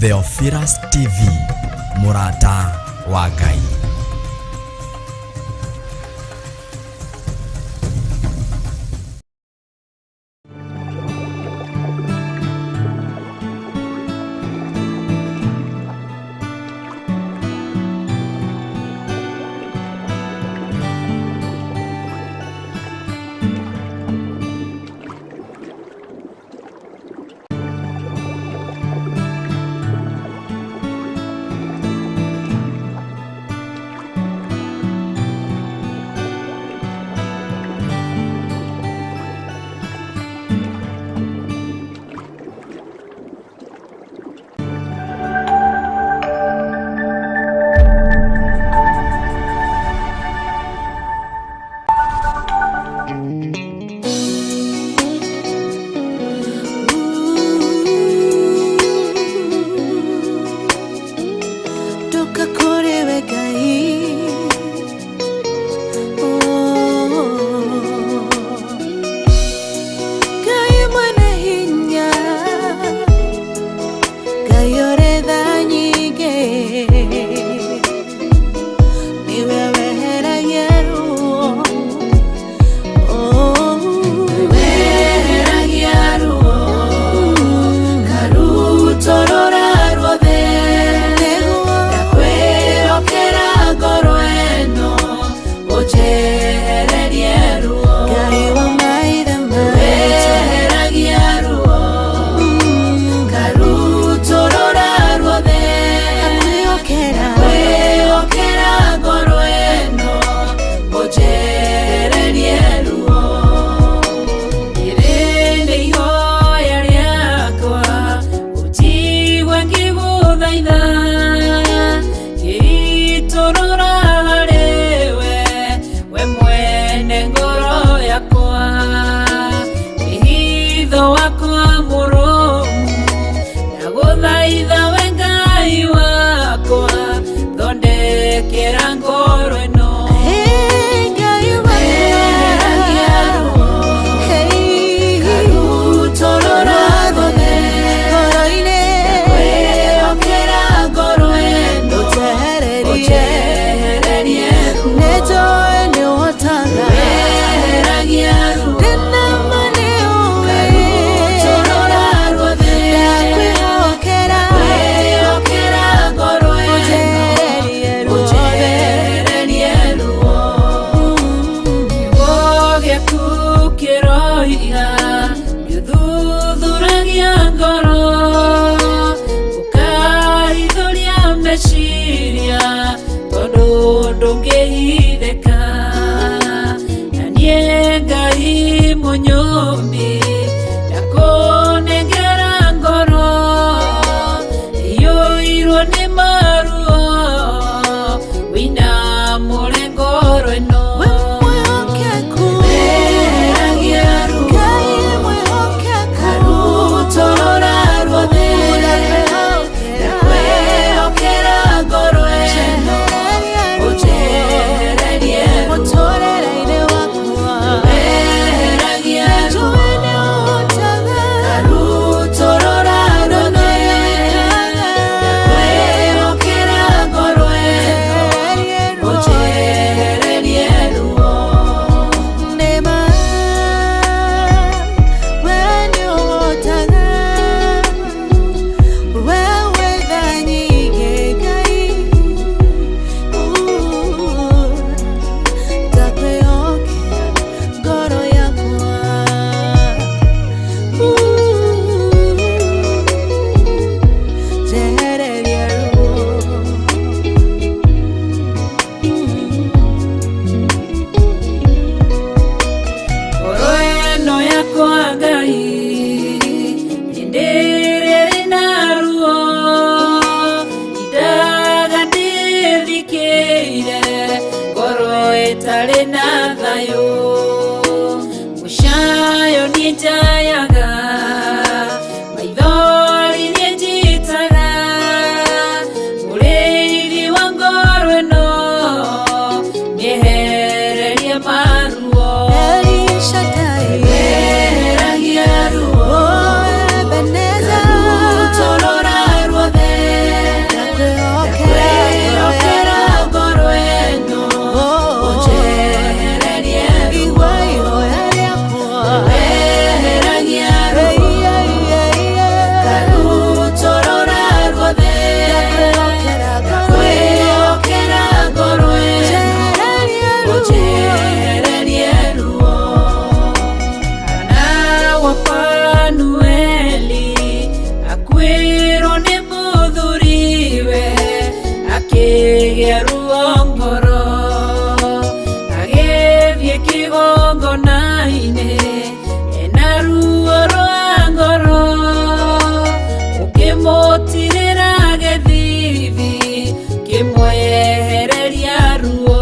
Theophilus TV, Murata wa Ngai. akĩgĩa ruo ngoro agĩthiĩ kĩgongona-inĩ ena ruo rwa ngoro ũkĩmũtirĩra gĩthithi kĩmwehereria ruo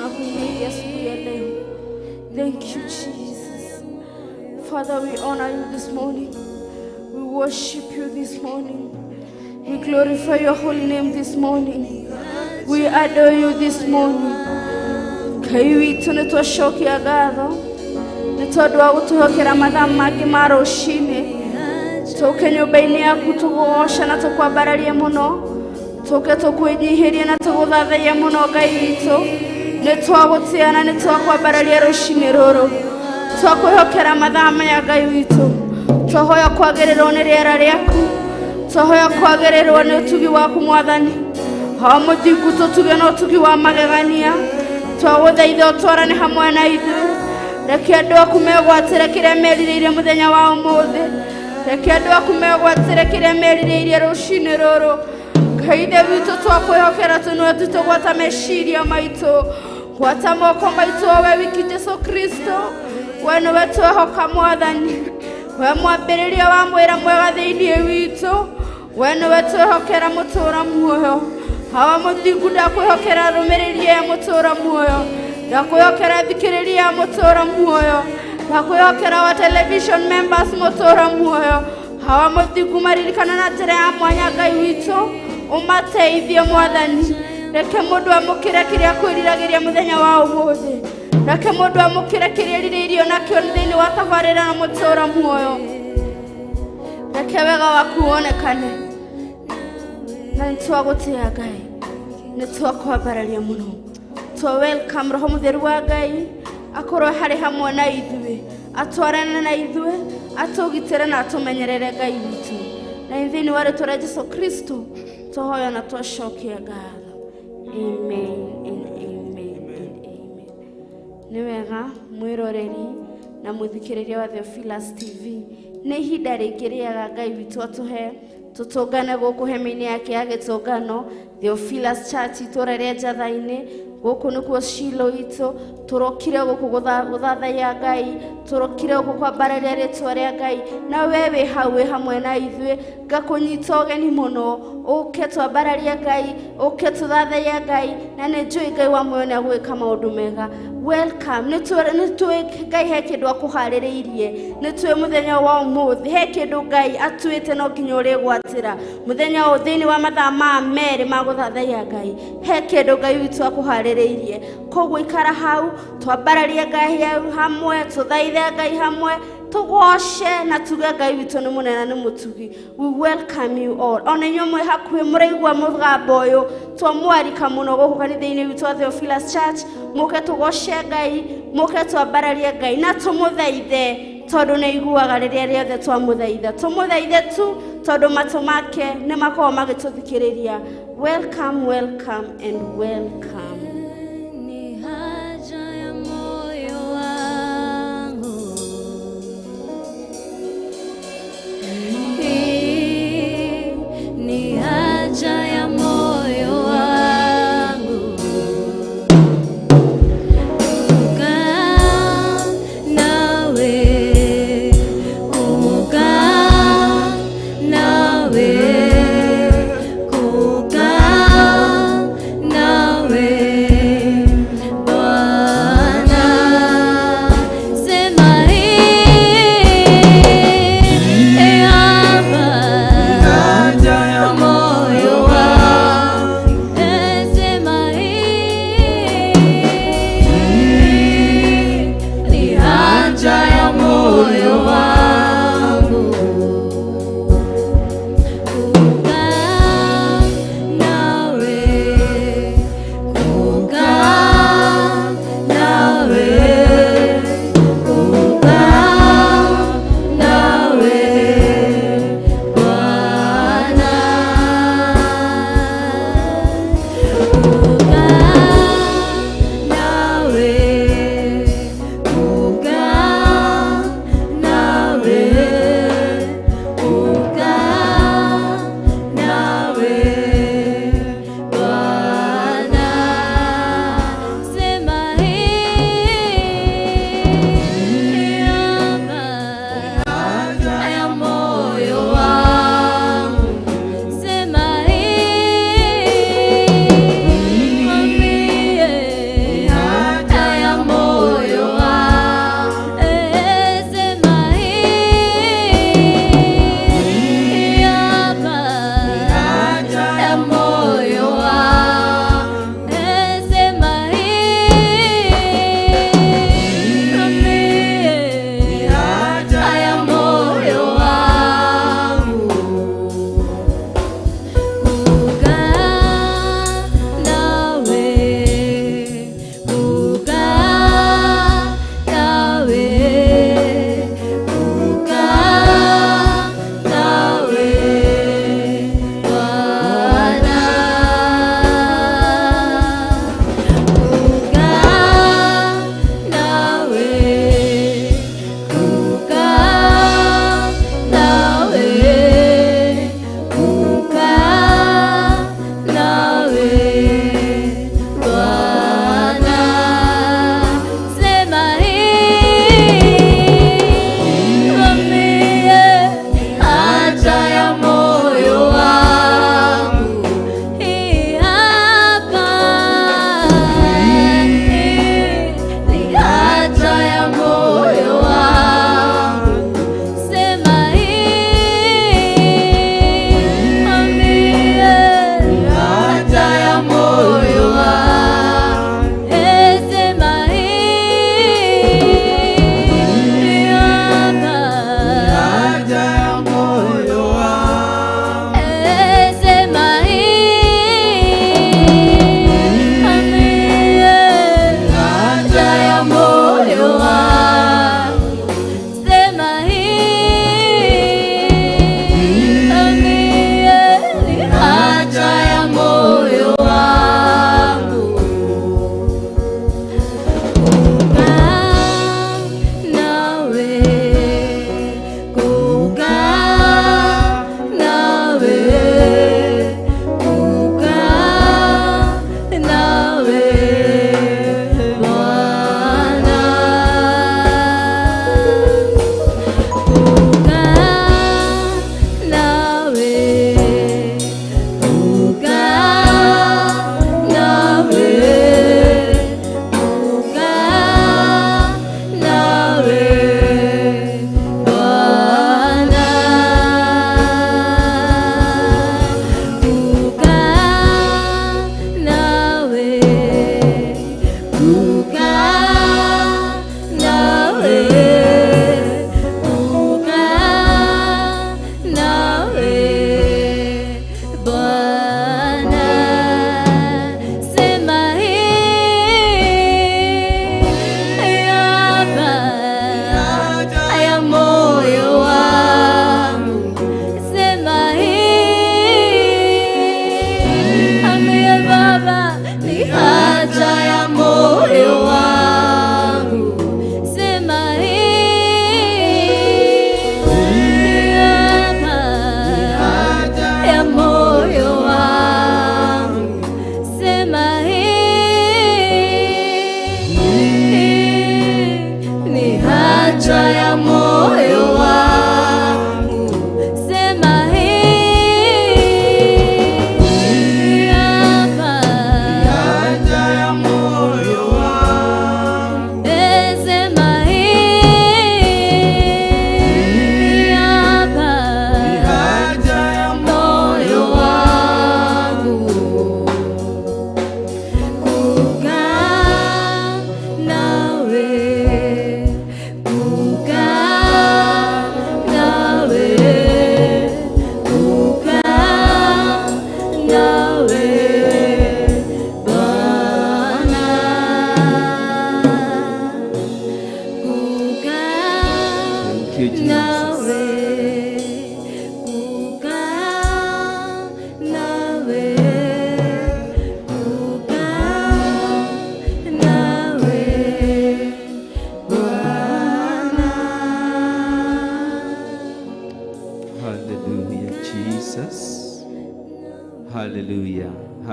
tunakuimbia asubuhi ya leo. Thank you, Jesus. Father, we honor you this morning. We worship you this morning. We glorify your holy name this morning. We adore you this morning. Kaiwitu nitwashokia gatho nitondũ wa gũtũhokera mathaa mangĩ ma rũcinĩ. Tũke nyũmba-inĩ yaku tũgũgoca na tũkwambararie mũno. Tũke tũkwĩnyihĩrie na tũgũthathaiye mũno Ngai witũ. Nĩtwagũtĩĩa na nĩtwakwambararia rũcinĩ rũrũ. Twakwĩhokera mathaa maya Ngai witũ. Twahoya kwagĩrĩrwo nĩ rĩera rĩaku. Twahoya kwagĩrĩrwo nĩ ũtugi waku Mwathani. Ha mũthingu tũtuge na ũtugi wa magegania. Twagũthaitha ũtwarane hamwe na ithuĩ. Reke andũ aku megwatĩre kĩrĩa merirĩire mũthenya wa ũmũthĩ. Reke andũ aku megwatĩre kĩrĩa merirĩire rũcinĩ rũrũ. Ngai witũ twakwĩhokera tũnũe tũgwata meciria maitũ. Gwata moko maitũ we wiki Jesu Kristo. We nĩwe twĩhoka Mwathani. We mwambĩrĩria wa mwĩra mwega thĩinĩ witũ. We nĩwe twĩhokera mũtũũra muoyo. Hawa mũthingu ndakwĩhokera rũmĩrĩrie ya mũtũũra muoyo. Ndakwĩhokera thikĩrĩria ya mũtũũra muoyo. Ndakwĩhokera wa television members mũtũũra muoyo. Hawa mũthingu maririkana na njĩra ya mwanya Ngai witũ. Ũmateithie Mwathani. Reke mũndũ amũkĩre kĩrĩa kwĩriragĩria mũthenya wa ũmũthĩ. Reke mũndũ amũkĩre kĩrĩa erirĩirio nakĩo thĩinĩ wa tabarĩra na mũtũũra muoyo. Reke wega waku wonekane. Na nĩtwagũtĩĩa Ngai. Nĩtwakwambararia mũno. Welcome Roho Mũtheru wa Ngai akorwo harĩ hamwe na ithuĩ. Atwarane na ithuĩ. Atũgitĩre na atũmenyerere Ngai witũ. Na thĩinĩ wa rĩĩtwa rĩa Jesu Kristo tũhoya na twacokia ngatho. Amen and amen and amen. Nĩ wega mwĩroreri na mũthikĩrĩria wa Theophilus TV. Nĩ ihinda rĩngĩ rĩega Ngai witũ atũhe tũtũngane gũkũ hema-inĩ yake ya gĩtũngano Theophilus Church itũũra rĩa Njatha-inĩ. Gũkũ nĩkuo Shilo itũ. Tũrokire gũkũ gũthathaiya Ngai. Tũrokire gũkũ kwambararia rĩĩtwa rĩa Ngai. Na we wĩ hau wĩ hamwe na ithuĩ. Ngakũnyita ũgeni mũno. Ũke twambararie Ngai. Ũke tũthathaiye Ngai. Na nĩnjũĩ Ngai wa muoyo nĩagwĩka maũndũ mega. Welcome. Nĩtũĩ Ngai he kĩndũ akũharĩrĩirie. Nĩtũĩ mũthenya wa ũmũthĩ he kĩndũ Ngai atuĩte no nginya ũrĩgwatĩra. Mũthenya ũyũ thĩinĩ wa mathaa ma merĩ ma gũthathaiya Ngai. He kĩndũ Ngai witũ akũharĩrĩirie. Koguo ikara hau twambararie Ngai hamwe. Tũthaithe Ngai hamwe. Tũgoce na tuge Ngai witũ nĩ mũnene nĩ mũtugi. We welcome you all. Ona inyuĩ mwĩ hakuhĩ mũraigua mũgambo ũyũ. Twamwarika mũno gũkũ kanitha-inĩ witũ wa Theophilus Church. Mũke tũgoce Ngai. Mũke twambararie Ngai na tũmũthaithe tondũ nĩ aiguaga rĩrĩa rĩothe twamũthaitha. Tũmũthaithe tu tondũ matũ make nĩ makoragwo magĩtũthikĩrĩria. Welcome, welcome and welcome. Nawe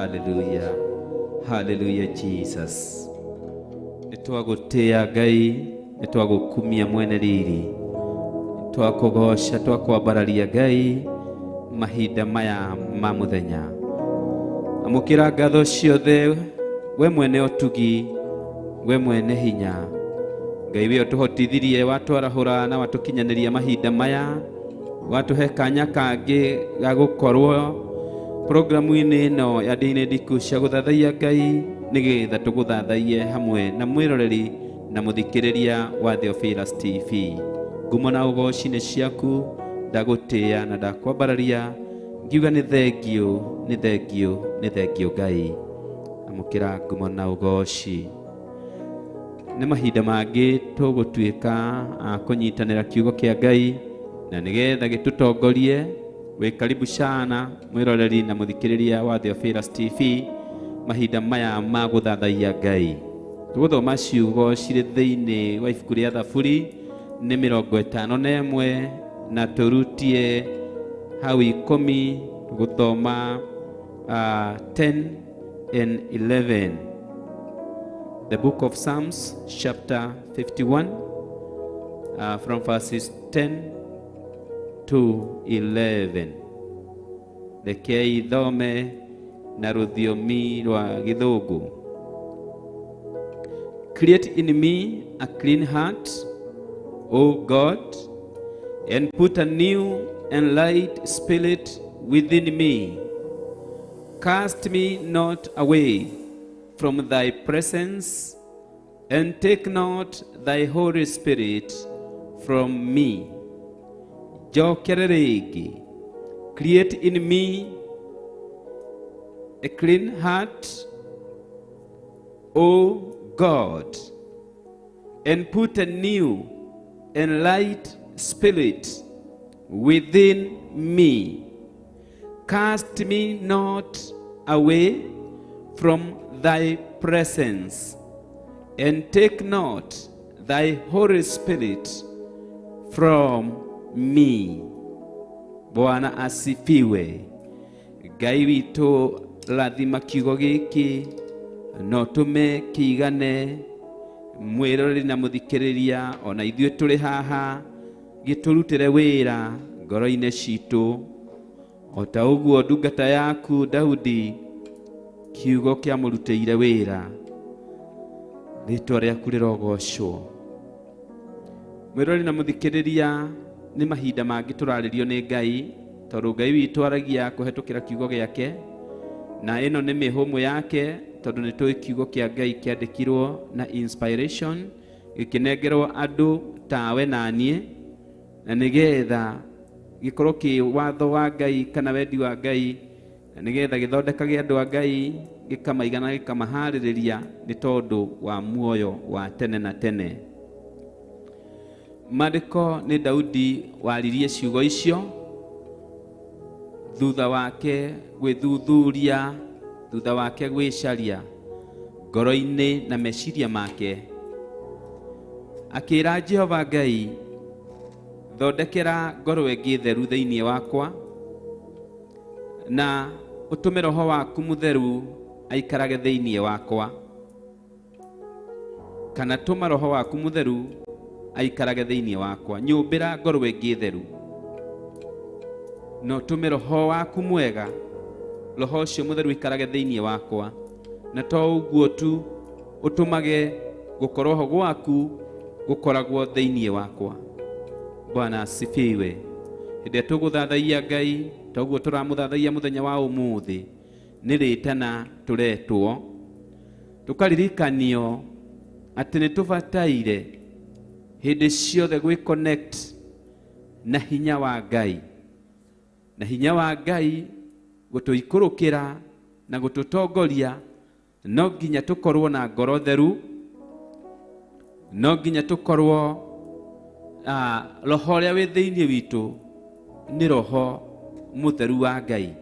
Hallelujah. Hallelujah Jesus. Nitwagutia Ngai, nitwagukumia mwene riri. Twakugosha, twakwambararia Ngai mahinda maya ma muthenya. Amukira ngatho ciothe, we mwene otugi, we mwene hinya. Ngai we otuhotithirie, watwarahura na watukinyaniria mahinda maya, watuhe kanya kangi ga gukorwo programu-ini ino ya Ndĩ-inĩ Ndiku cia gũthathaiya Ngai, nigetha tũgũthathaie hamwe na mwĩroreri na mũthikĩrĩria wa Theophilus TV. Ngumo na ũgoci nĩ ciaku, ndagũtĩĩa na ndakwambararia, ngiuga nĩ thengio, nĩ thengio, nĩ thengio Ngai. Amũkĩra ngumo na ũgoci. Nĩ mahinda mangĩ tũgũtuĩka kũnyitanĩra kiugo kĩa Ngai, na nigetha gĩtũtongorie. We karibu sana mwiroreri na muthikiriria wa Theophilus TV mahinda maya ma gũthathaiya Ngai. Tũgũthoma ciugo cirĩ thĩinĩ wa ibuku rĩa Thaburi nĩ 51 na tũrutie hau 10. Tũgũthoma 10 and 11. The book of Psalms chapter 51 from verses 10 to 11. Reke ithome na rũthiomi rwa Gĩthũngũ. Create in me a clean heart, O God, and put a new and light spirit within me. Cast me not away from thy presence, and take not thy Holy Spirit from me. Jokereregi, create in me a clean heart, O God, and put a new and light spirit within me. Cast me not away from thy presence, and take not thy Holy Spirit from me. Bwana asifiwe. Ngai witũ rathima kiugo gĩkĩ no tume kiigane mwiroreri na muthikiriria ona ithuĩ tũrĩ haha gĩtũrutĩre wĩra ngoro-inĩ citũ o ta ũguo ndungata yaku Daudi kiugo kĩamũrutĩire wĩra. Rĩĩtwa rĩaku rĩrogocwo. Mwĩroreri na muthikiriria, nĩ mahinda mangĩ tũrarĩrio nĩ Ngai, tondũ Ngai witũ aragia kũhetũkĩra kiugo gĩake, na ĩno nĩ mĩhũmũ yake, tondũ nĩ tũĩ kiugo kĩa Ngai kĩandĩkirwo na inspiration, gĩkĩnengerwo andũ tawe na niĩ, na nĩgetha gĩkorwo kĩ watho wa Ngai kana wendi wa Ngai, na nĩgetha gĩthondekage andũ a Ngai, gĩkamaiga na gĩkamaharĩrĩria nĩ tondũ wa muoyo wa tene na tene. Maandĩko nĩ Daudi waririe ciugo icio thutha wake gwĩthuthuria, thutha wake gwĩcaria ngoro-inĩ na meciria make, akĩra Jehova Ngai, thondekera ngoro ĩngĩ theru thĩinĩ wakwa, na ũtũme Roho waku Mũtheru aikarage thĩinĩ wakwa. Kana tũma Roho waku Mũtheru aikarage thĩinĩ wakwa. Nyũmbĩra ngoro ĩngĩ theru, no tũme Roho waku mwega, Roho ũcio Mũtheru aikarage thĩinĩ wakwa. Na to ũguo tu, ũtũmage gũkorwo ho gwaku gũkoragwo thĩinĩ wakwa. Bwana asifiwe. Hĩndĩ tũgũthathaia Ngai, toguo tũramũthathaia mũthenya wa ũmũthĩ, nĩ rĩtana tũretwo, tũkaririkanio atĩ nĩ tũbataire hĩndĩ ciothe gwĩ-connect na hinya wa Ngai, na hinya wa Ngai gũtũikũrũkĩra na gũtũtongoria. No nginya tũkorwo na ngoro theru, no nginya tũkorwo Roho ũrĩa wĩ thĩinĩ witũ nĩ Roho Mũtheru wa Ngai.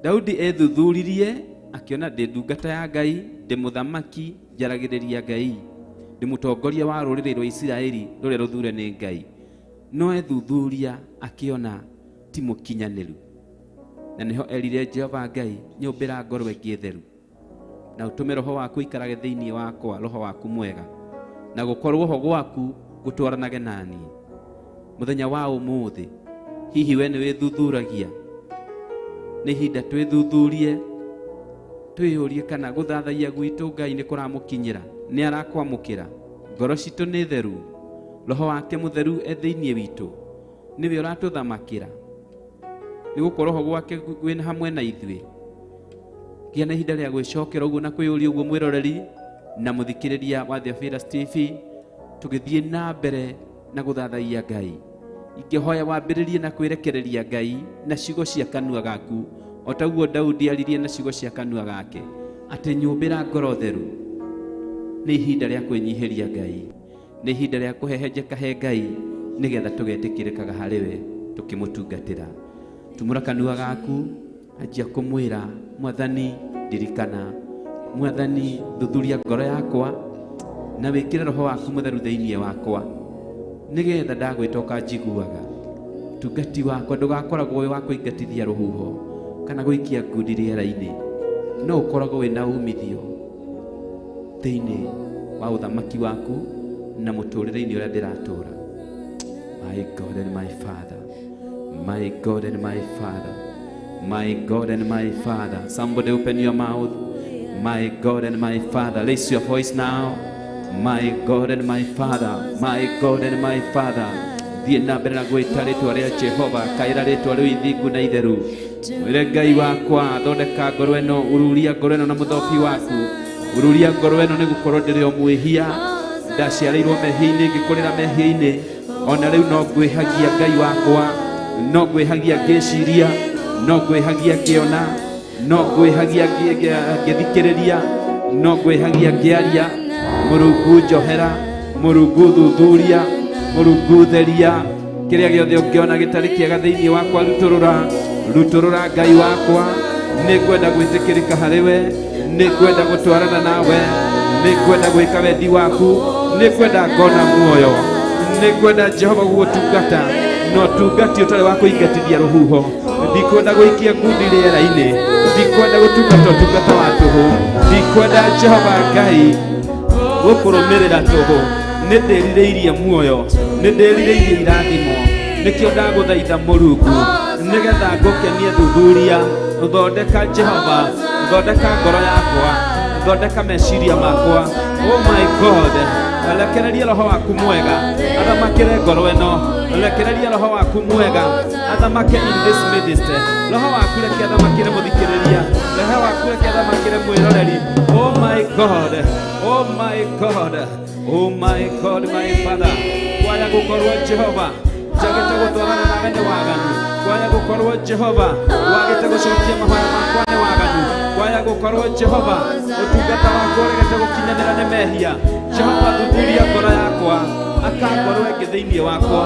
Daudi ethuthuririe akiona ndĩ ndungata ya Ngai, ndĩ mũthamaki njaragĩrĩria Ngai, ndĩ mũtongoria wa rũrĩrĩ rwa Isiraeli rũrĩa rũthure nĩ Ngai. No ethuthuria akiona ti mũkinyanĩru, na nĩho erire Jehova Ngai, nyũmbĩra ngoro ĩngĩ theru, na ũtũme Roho waku aikarage thĩinĩ wakwa, Roho waku mwega, na gũkorwo ho gwaku gũtwaranage nani. Mũthenya wa ũmũthĩ, hihi we nĩ wĩthuthuragia? Nĩ ihinda twĩthuthurie, twĩyũrie kana gũthathaia gwitũ Ngai nĩ kũramũkinyĩra, nĩ arakwamũkĩra, ngoro citũ nĩ theru, Roho wake Mũtheru e thĩinĩ witũ, nĩwe ũratũthamakĩra, nĩ gũkorwo ho gwake gwĩ hamwe na ithuĩ. Gĩa na ihinda rĩa gwĩcokera ũguo na kwĩyũria ũguo, mwĩroreri na mũthikĩrĩria wa The Fearless TV, tũgĩthiĩ na mbere na gũthathaia Ngai. Ingĩhoya wambĩrĩrie na kwĩrekereria Ngai na ciugo cia kanua gaku, o taguo Daudi aririe na ciugo cia kanua gake, atĩ nyũmbĩra ngoro theru. Nĩ ihinda rĩa kwĩnyihĩria Ngai, nĩ ihinda rĩa kũhehenjeka he Ngai, nĩgetha tũgetĩkĩrĩkaga harĩ we tũkĩmũtungatĩra. Tumũra kanua gaku, anjia kũmwĩra, Mwathani ndirikana, Mwathani thuthuria ngoro yakwa, na wĩkĩre Roho waku Mũtheru thĩinĩ wakwa, nĩgetha ndagwĩtoka njiguaga. Tungati wakwa ndũgakoragwo wĩ wa kũingatithia rũhuho kana gũikia ngundi rĩera-inĩ, no ũkoragwo wĩna umithio thĩinĩ wa ũthamaki waku na mũtũrĩre-inĩ ũrĩa ndĩratũra. My God and my Father, my God and my Father, my God and my Father. Somebody open your mouth. My God and my Father. Raise your voice now. My God and my Father, my God and my Father. Thiĩ na mbere na gwĩta rĩtwa rĩa Jehova, kaĩra rĩtwa rĩu ithingu na itheru. Mwĩre Ngai wakwa, thondeka ngoro ĩno, ururia ngoro ĩno na mũthobi waku, ururia ngoro ĩno nĩ gũkorwo ndĩrĩ o mwĩhia, ndaciarĩirwo mehia-inĩ, ngĩkũrĩra mehia-inĩ, ona rĩu no ngwĩhagia Ngai wakwa, no ngwĩhagia ngĩciria, no ngwĩhagia ngĩona, no ngwĩhagia ngĩthikĩrĩria, no ngwĩhagia ngĩaria. Mũrungu njohera, Mũrungu thuthuria, Mũrungu theria, kĩrĩa gĩothe ũngĩona gĩtarĩ kĩega thĩinĩ wakwa rutũrũra Ngai wakwa. Nĩngwenda gwĩtĩkĩrĩka harĩ we, nĩngwenda gũtwarana nawe, nĩngwenda gwĩka wendi waku, nĩngwenda ngona muoyo, nĩngwenda Jehova gũgũtungata, no tungati ũtarĩ wa kũingatithia rũhuho, ndikwenda gũikia ngundi rĩera-inĩ, ndikwenda gutungata utungata wa tuhu, ndikwenda Jehova Ngai gukurumirira tuhu, nindirirĩirie muoyo, nindirirĩirie irathimo, nikio ndaguthaitha Mũrungu nigetha ngũkenie thuthuria, thondeka Jehova, thondeka ngoro yakwa, thondeka meciria makwa. Oh my God, rekereria Roho waku mwega athamakĩre ngoro ĩno, rekereria Roho waku mwega athamake in this ministry, Roho waku reke athamakĩre mũthikĩrĩria, Roho waku reke athamakĩre mwĩroreri. Oh my God, oh my God, oh my God, my Father, kwaya gũkorwo Jehova njagĩte gũtwarana nawe nĩ waganu, kwaya gũkorwo Jehova wagĩte gũcokia mahoya makwa nĩ waganu, kwaya gũkorwo Jehova ũtungata waku ũregete gũkinyanĩra nĩ mehia. Jehova thuthuria ngoro yakwa, akangorwo ĩngĩ thĩinĩ wakwa,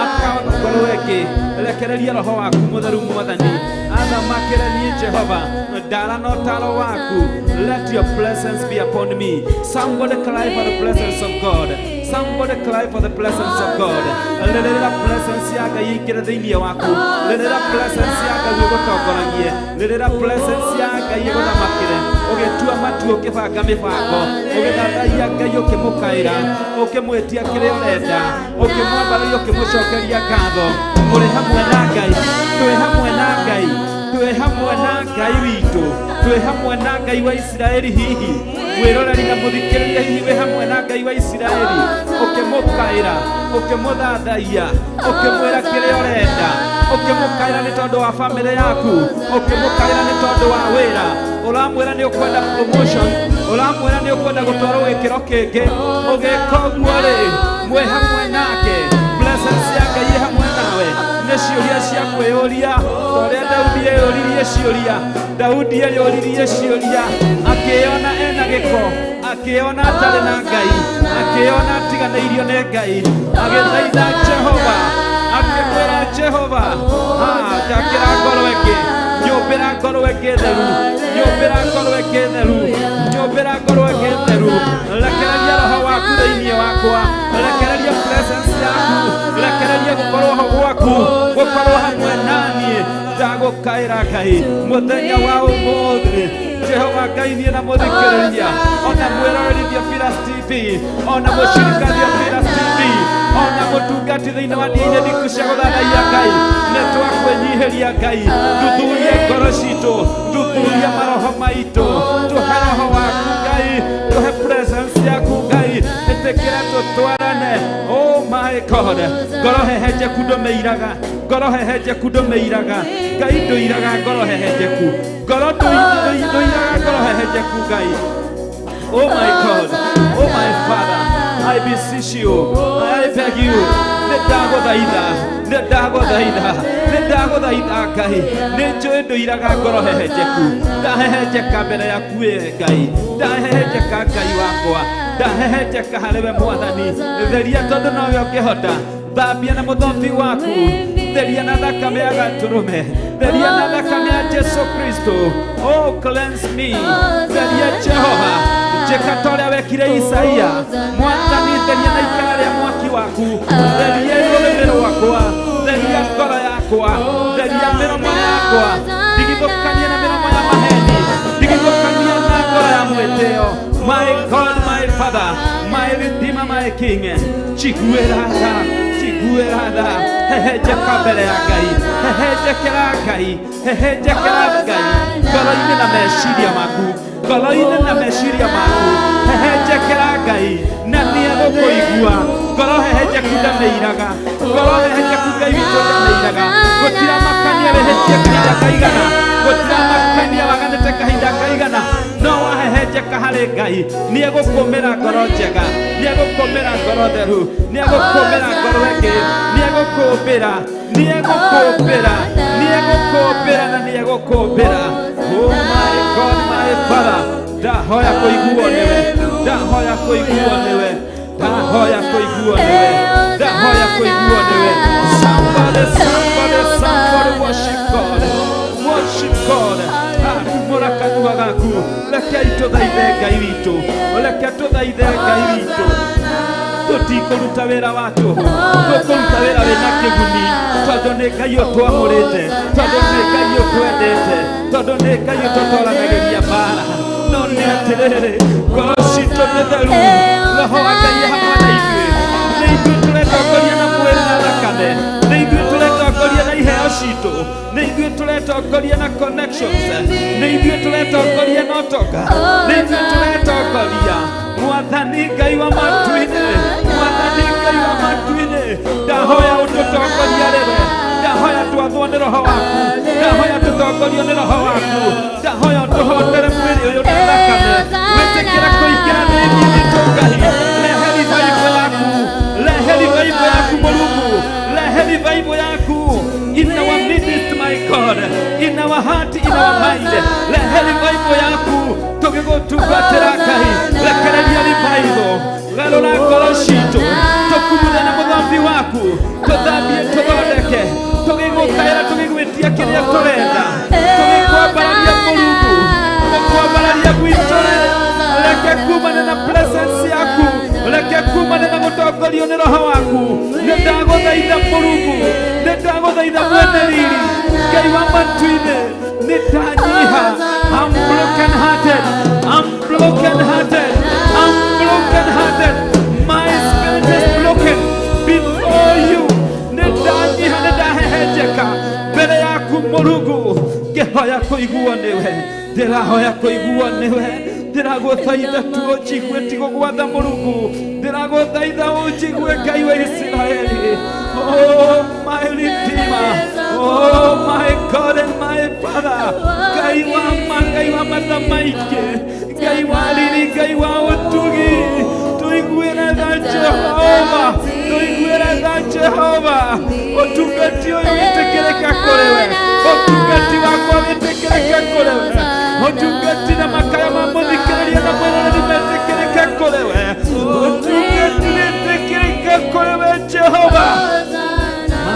akangorwo ĩngĩ, rekereria Roho waku mũtheru Mwathani athamakĩre niĩ Jehova, ndara na ũtaaro waku. Let your presence be upon me. Somebody cry for the presence of God. Somebody cry for the presence of God. Rĩrĩra presence ya Ngai ĩingĩre thĩinĩ waku, rĩrĩra presence ya Ngai ĩgũtongoragie, rĩrĩra presence ya Ngai ĩgũthamakĩre, ũgĩtua matua, ũkĩbanga mĩbango, ũgĩthathaiya Ngai, ũkĩmũkaĩra, ũkĩmwĩtia kĩrĩa ũrenda, ũkĩmwambarĩria, ũkĩmũcokeria ngatho. Ũrĩ hamwe na Ngai, twĩ hamwe na Ngai, twĩ hamwe na Ngai witũ, twĩ hamwe na Ngai wa Isiraeli. Hihi mwĩroreri na mũthikĩrĩria, hihi wĩ hamwe na Ngai wa Isiraeli, ũkĩmũkaĩra, ũkĩmũthathaiya, ũkĩmwĩra kĩrĩa ũrenda, ũkĩmũkaĩra nĩ tondũ wa famĩlĩ yaku, ũkĩmũkaĩra nĩ tondũ wa wĩra, ũramwĩra nĩ ũkwenda promotion, ũramwĩra nĩ ũkwenda gũtwarwo gĩkĩro kĩngĩ. Ũgĩka ũguo-rĩ, mwĩ hamwe nake, presence ya Ngai ĩ hamwe nawe. Nĩ ciũria cia kwĩyũria, torĩa Daudi eyũririe ciũria, Daudi eyũririe ciũria, akĩona ena gĩko, akĩona atarĩ na Ngai, akĩona atiganĩirio nĩ Ngai, agĩthaitha Jehova, akĩmwĩra Jehova, njakĩra ngoro ĩngĩ, nyũmbĩra ngoro ĩngĩ theru, nyũmbĩra ngoro ĩngĩ theru, nyũmbĩra ngoro ĩngĩ theru, rekereria Roho waku thĩinĩ wakwa, rekereria presence yaku, rekereria gũkorwo ho gwaku, gũkorwo hamwe naniĩ. Ndagũkaĩra Ngai mũthenya wa ũmũthĩ, Jehova Ngai, niĩ na mũthikĩrĩria, ona mwĩroreri Theophilus TV, ona mũcirika Theophilus TV, ona mũtungati thĩinĩ wa ndini ndiku cia gũthathaiya Ngai, nĩ twakwĩnyihĩria Ngai, thuthuria ngoro citũ, thuthuria maroho maitũ, tũhe Roho waku Ngai, tũhe presence yaku Ngai, ĩtĩkĩra tũtwarane. Oh my God, ngoro hehenjeku ndũmĩiraga, ngoro hehenjeku ndũmĩiraga, Ngai ndũiraga ngoro hehenjeku, ngoro ndũiraga ngoro hehenjeku Ngai. Oh my God, oh my Father, I beseech you, I beg you, ndagũthaitha, ndagũthaitha, ndagũthaitha Ngai, nĩ njũĩ ndũiraga ngoro hehenjeku, ndahehenjeka mbere yaku Ngai, ndahehenjeka Ngai wakwa, ndahehenjeka harĩ we Mwathani, theria tondũ nowe ũngĩhota, thambia na mũthobi waku, theria na thakame ya gatũrũme, theria na thakame ya Jesu Kristo. Oh, cleanse me, theria Jehova, njĩka ta ũrĩa wekire Isaia, Mwathani, theria na ikara rĩa mwaki waku, theria rũrĩmĩ rwakwa, theria ngoro yakwa, theria mĩromo yakwa, ndigithũkanie na mĩromo ya maheni, ndigithũkanie na ngoro ya mwĩtĩo. My God, my Father, my Redeemer, my King, njiguĩra tha, njiguĩra tha, hehenjeka mbere ya Ngai, hehenjekera Ngai, hehenjekera Ngai, ngoro-inĩ na meciria maku, ngoro-inĩ na meciria maku, hehenjekera Ngai, na nĩegũkũigua. Ngoro hehenjeku ndamĩiraga, ngoro hehenjeku Ngai witũ ndamĩiraga, gũtiramakania wĩhĩtie kahinda kaigana, gũtiramakania waganĩte kahinda kaigana, no wahehenjeka harĩ Ngai, nĩegũkũmĩra ngoro njega, nĩegũkũmĩra ngoro theru, nĩegũkũmĩra ngoro ĩngĩ, nĩegũkũmbĩra, nĩegũkũmbĩra, nĩegũkũmbĩra na nĩegũkũmbĩra. Oh my God, my Father, ndahoya kũiguo nĩwe, ndahoya kũiguo nĩwe, ndahoya kũiguo nĩwe, ndahoya kũiguo nĩwe. Somebody, somebody, somebody worship God, worship God. Humũra kanua gaku, rekei tũthaithe Ngai witũ, reke tũthaithe Ngai witũ, tutikuruta wĩra watu tukuruta wĩra wĩna kĩguni tondũ nĩ Ngai ũtwamũrĩte tondũ nĩ Ngai ũtwendete tondũ nĩ Ngai ũtũtwaranagĩria mbara no nĩ atĩrĩrĩ ngoro citũ nĩ theru Roho wa Ngai hamwe na ithuĩ nĩ ithuĩ tũretongoria na mwĩrĩ na thakame nĩ ithuĩ tũretongoria na iheo citũ nĩ ithuĩ tũretongoria na connections nĩ ithuĩ tũretongoria na ũtonga nĩ ithuĩ tũretongoria Mwathani Ngai wa matu-inĩ Mwathani Ngai wa matu-inĩ ndahoya ũtũtongoria rĩwe ndahoya twathwo nĩ Roho waku ndahoya tũtongorio nĩ Roho waku ndahoya ũtũhondere mwĩrĩ ũyũ na thakame wĩtĩkĩra kũingĩra thĩinĩ witũ Ngai rehe revival yaku rehe revival yaku Mũrungu rehe revival yaku in our midst my God in our heart in our mind rehe revival yaku tũgĩgũtungatĩra Ngai rekereria revival garũra ngoro citũ tũkumuthe na mũthambi waku tũthambie tũthondeke tũgĩgũkaĩra tũgĩgwĩtia kĩrĩa tũrenda tũgĩkwambararia Mũrungu tũkwambararia gwitũ reke kumane na presence yaku reke kumane na gũtongorio nĩ Roho waku nĩ ndagũthaitha Mũrungu nĩ ndagũthaitha mwene riri Ngai wa matu-inĩ nĩ ndanyiha I'm broken hearted I'm broken hearted I'm broken hearted my spirit is broken before you nĩ ndanyiha nĩ ndahehenjeka mbere yaku Mũrungu ngĩhoya kũiguo nĩwe ndĩrahoya kũiguo nĩwe ndĩragũthaitha tu ũnjigue ti gũgwatha Mũrungu ndĩragũthaitha ũnjigue Ngai wa Isiraeli oh my Redeemer oh my God and my Father Ngai wa mathamaki Ngai wa riri Ngai wa ũtugi tũiguĩre tha Jehova tũiguĩre tha Jehova ũtungati ũyũ wĩtĩkĩrĩka kũrĩ we ũtungati wakwa wĩtĩkĩrĩka kũrĩ we ũtungati na makaya ma mũthikĩrĩria na mwĩroreri wĩtĩkĩrĩka kũrĩ we ũtungati wĩtĩkĩrĩka kũrĩ we Jehova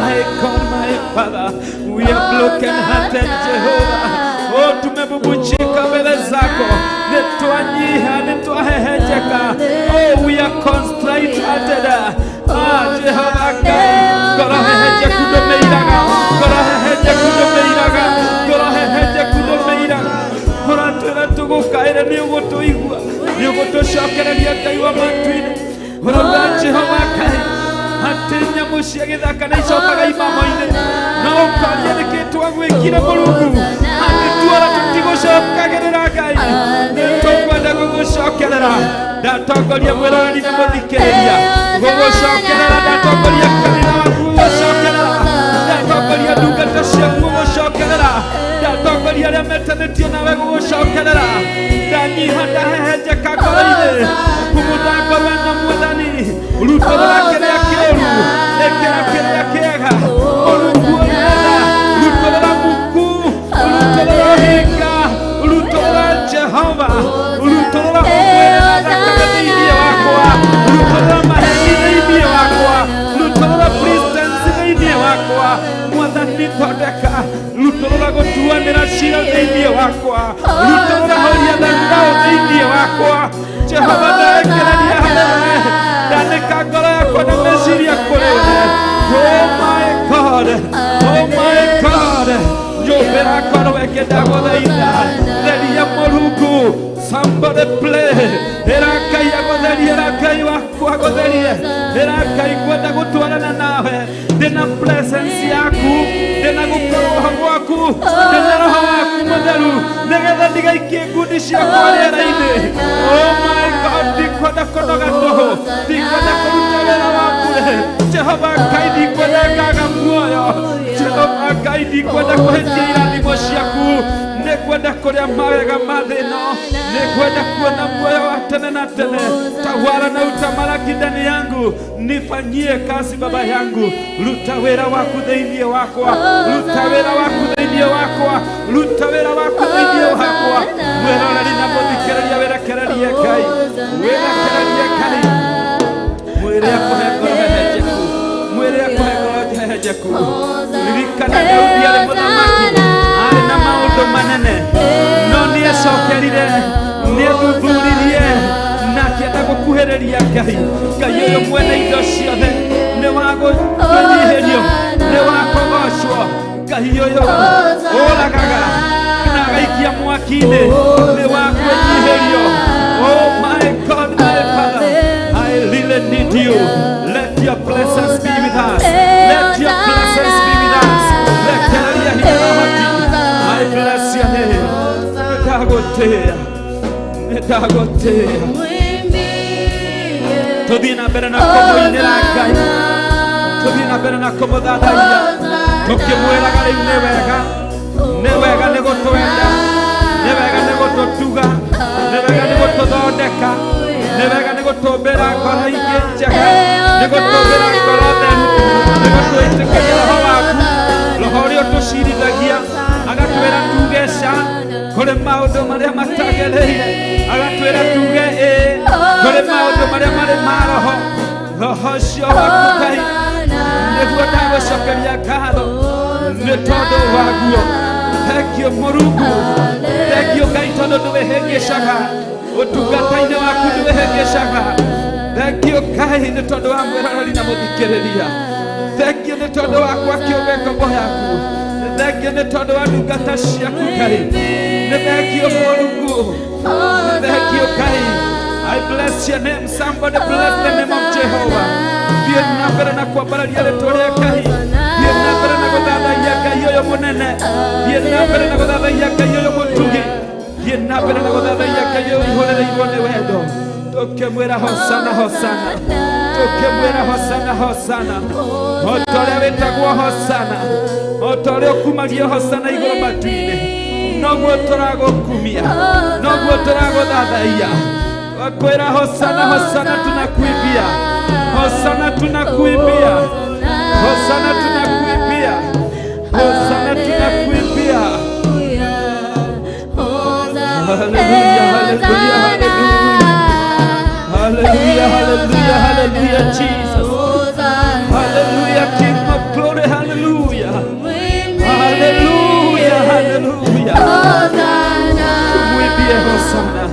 my God my Father we are broken hearted Jehovah oh tumebubujika mbele zako nitwanyiha nitwahehenjeka oh we are contrite hearted Jehova Ngai ngorohehenje kundomeiraga ngorohehenje kundomeiraga ngorohehenje kundomeiraga ũratwĩra tũgũkaĩre nĩ ũgũtũigua nĩ ũgũtũcokereria Ngai wa matu-inĩ ũrauga Jehova Ngai atĩ nyamũ cia gĩthaka nĩ icokaga imamo-inĩ na ũkaria nĩkĩ twagwĩkire Mũrungu atĩ tuora tũtigũcokagĩrĩra Ngai nĩ tũkwenda gũgũcokerera ndatongoria mwĩroreri na mũthikĩrĩria gũgũcokerera ndatongoria kanitha waku gũgũcokerera ndatongoria ndungata ciaku gũgũcokerera ndatongoria arĩa metanĩtio nawe gũgũcokerera ndanyiha ndahehenjeka ngoro-inĩ kumutha ngoro na Mwathani rutũrũra kĩrĩa kĩũru ĩkĩra kĩrĩa kĩega Mũrungu ũrenda rutũrũra muku rutũrũra hinga rutũrũra Jehova rutũrũra mwĩrĩ na thakame thĩinĩ wakwa rutũrũra maheni thĩinĩ wakwa rutũrũra prestance thĩinĩ wakwa Mwathani thondeka rutũrũra gũtuanĩra cira thĩinĩ wakwa rutũrũra horia thangao thĩinĩ wakwa Jehova ndarekereria harĩwe ndanĩka ngoro yakwa na meciria kũrĩ we oh my God nyũmbĩra ngoro weke ndagũthaitha theria Mũrungu somebody play ĩra Ngai agũtherie ĩra Ngai waku agũtherie ĩra Ngai kwenda gũtwarana nawe ndĩna presence yaku ndĩna gũkorwo gwaku ndĩna Roho waku mũtheru nĩgetha ndigaikie ngundi ciakwa rĩera-inĩ oh my God ndikwenda kũnoga tũhũ ndikwenda kũruta wĩra waku Jehova Ngai ndikwenda ngaga muoyo Jehova Ngai ndikwenda kũhĩtia irathimo ciaku nĩkwenda kũrĩa mawega ma thĩ ĩno nĩkwenda kuona muoyo wa tene na tene tawala na utamalaki ndani yangu nifanyie kazi Baba yangu ruta wĩra waku thĩinĩ wakwa ruta wĩra waku thĩinĩ wakwa ruta wĩra waku thĩinĩ wakwa mwĩroreri na mũthikĩrĩria wĩrekererie Ngai wĩrekererie Ngai mwĩrĩ akũhe ngoro hehenjeku mwĩrĩ akũhe ngoro hehenjeku ririkana Daudi arĩ mũthamaki arĩ na maũndũ manene no nĩecokerire nĩethuthuririe na akĩenda gũkuhĩrĩria tũgũthikĩrĩria Ngai. Ngai ũyũ mwene indo ciothe nĩ wa kũnyihĩrio, nĩ wa kũgocwo. Ngai ũyũ ũragaga na agaikia mwaki-inĩ nĩ wa kũnyihĩrio. Oh my God, my Father, I really need you. Let your presence be with us. Let your presence be with us. Rekereria hinya hoti. I bless your name. Nĩndagũtĩĩa, nĩndagũtĩĩa. Tũthiĩ na mbere na kũmũinĩra Ngai, tũthiĩ na mbere na kũmũthathaiya, tũkĩmwĩraga rĩu nĩ wega, nĩ wega nĩ gũtwenda, nĩ wega nĩ gũtũtuga, nĩ wega nĩ gũtũthondeka, nĩ wega nĩ gũtũmbĩra ngoro ingĩ njega, nĩ gũtũmbĩra ngoro theru, nĩ gũtwĩtĩkĩria Roho waku, Roho ũrĩa ũtũciirithagia, agatwĩra tuge ca kũrĩ maũndũ marĩa matagereire, agatwĩra tuge ĩ kũrĩ maũndũ marĩa marĩ ma Roho. Roho ũcio waku Ngai nĩguo ndagũcokeria ngatho nĩ tondũ waguo. Thengio Mũrungu, thengio Ngai tondũ ndũwĩhĩngĩcaga, ũtungata-inĩ waku ndũwĩhĩngĩcaga. Thengio Ngai nĩ tondũ wa mwĩroreri na mũthikĩrĩria. Thengio nĩ tondũ wa gwakia ngombo yaku. Thengio nĩ tondũ wa ndungata ciaku Ngai. Nĩ thengio Mũrungu, nĩ thengio Ngai. I bless your name. Somebody bless the name of Jehovah. Thiĩ na mbere na kwambararia rĩtwa rĩa Ngai. Thiĩ na mbere na gũthathaiya Ngai ũyũ mũnene. Thiĩ na mbere na gũthathaiya Ngai ũyũ mũtugi. Thiĩ na mbere na gũthathaiya Ngai ũyũ ihũrĩrĩirwo nĩ wendo. Tũkĩmwĩra hosana, hosana. Tũkĩmwĩra hosana, hosana. O ta ũrĩa wĩtagwo hosana, o ta ũrĩa ũkumagio hosana igũrũ matu-inĩ, noguo tũragũkumia, noguo tũragũthathaiya. Wakwĩra hosana, hosana tunakuimbia, hosana tunakuimbia, hosana tunakuimbia, hosana tunakuimbia. Hallelujah, hallelujah, hallelujah. Hallelujah, hallelujah, hallelujah, Jesus. Hallelujah, King of glory, hallelujah. Hallelujah, hallelujah. Tumwimbie hosana.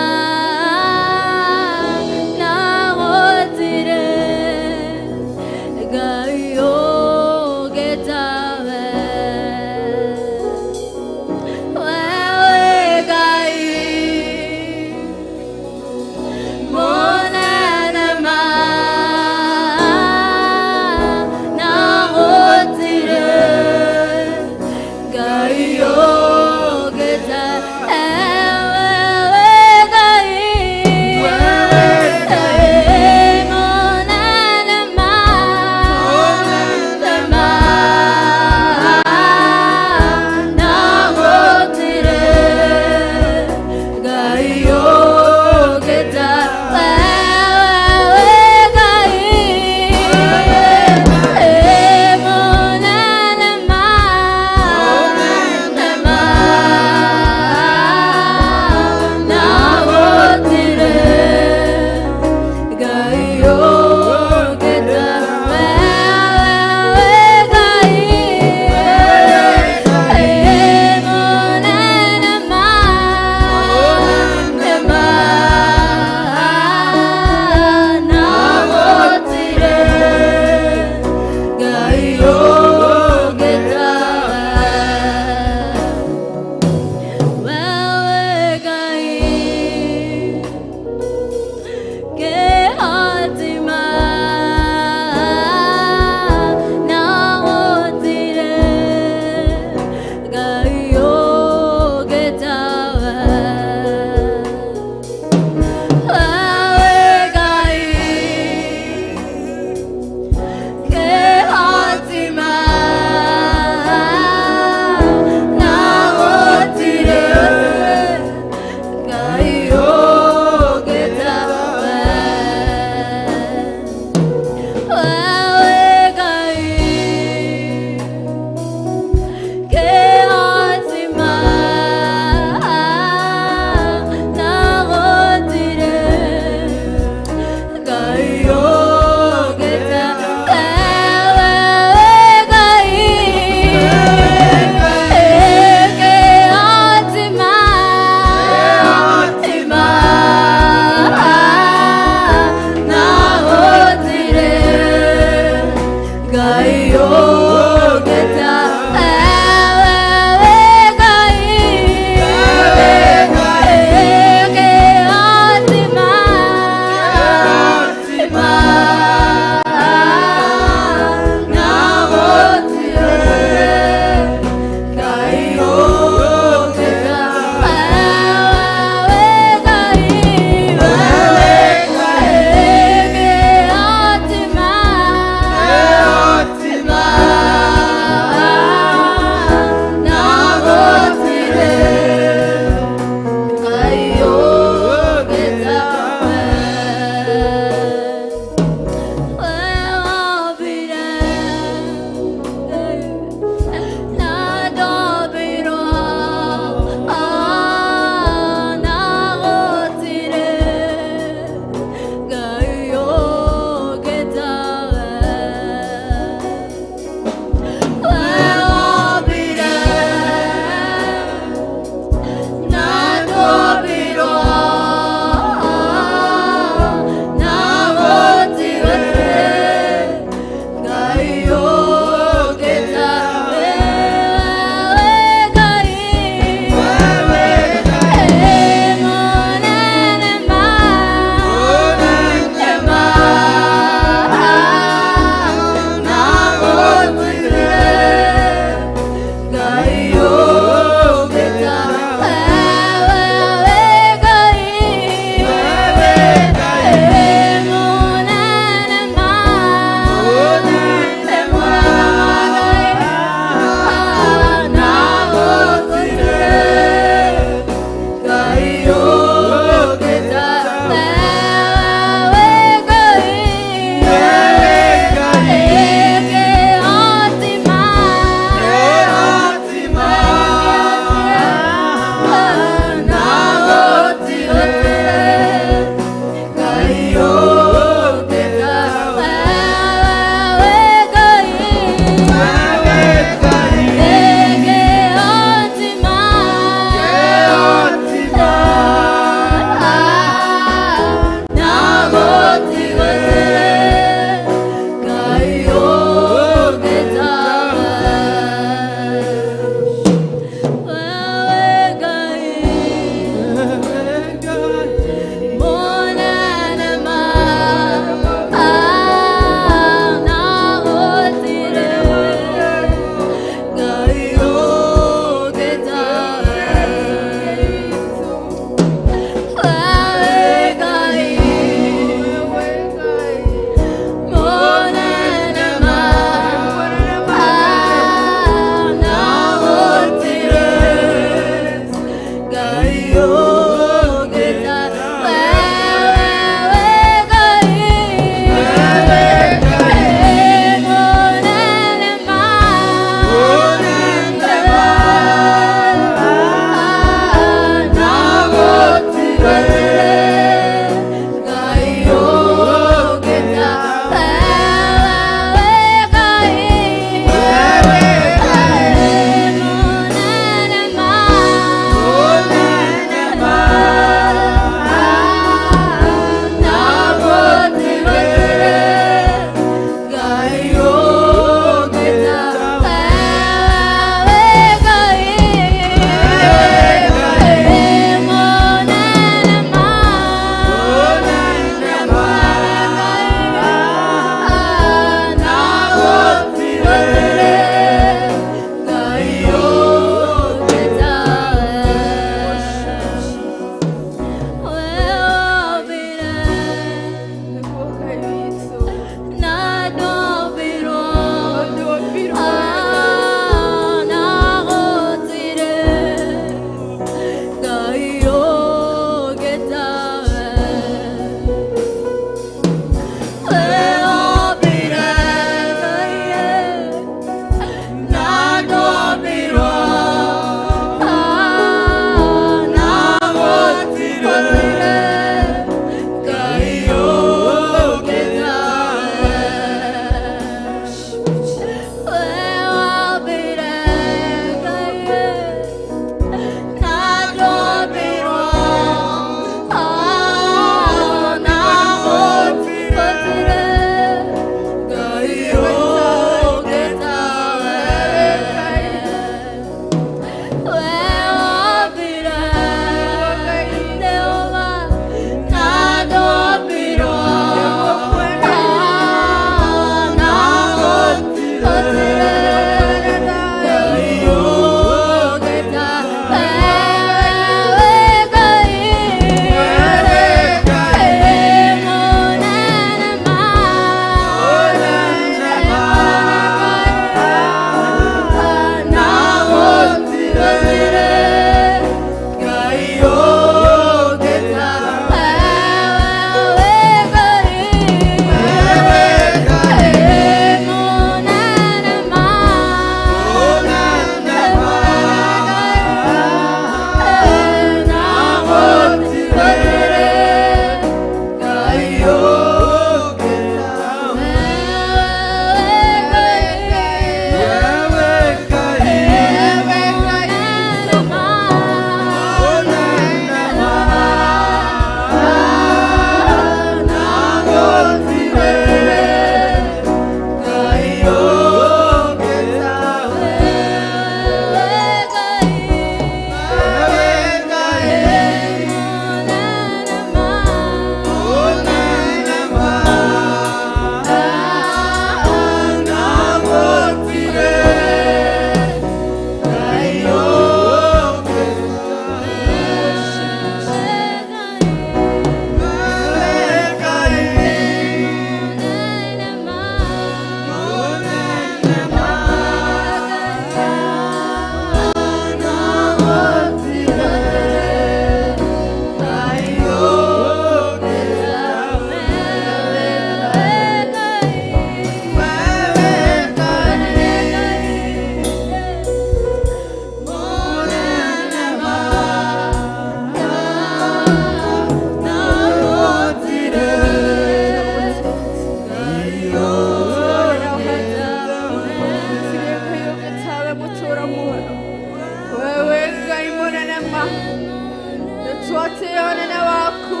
Twateane na waku.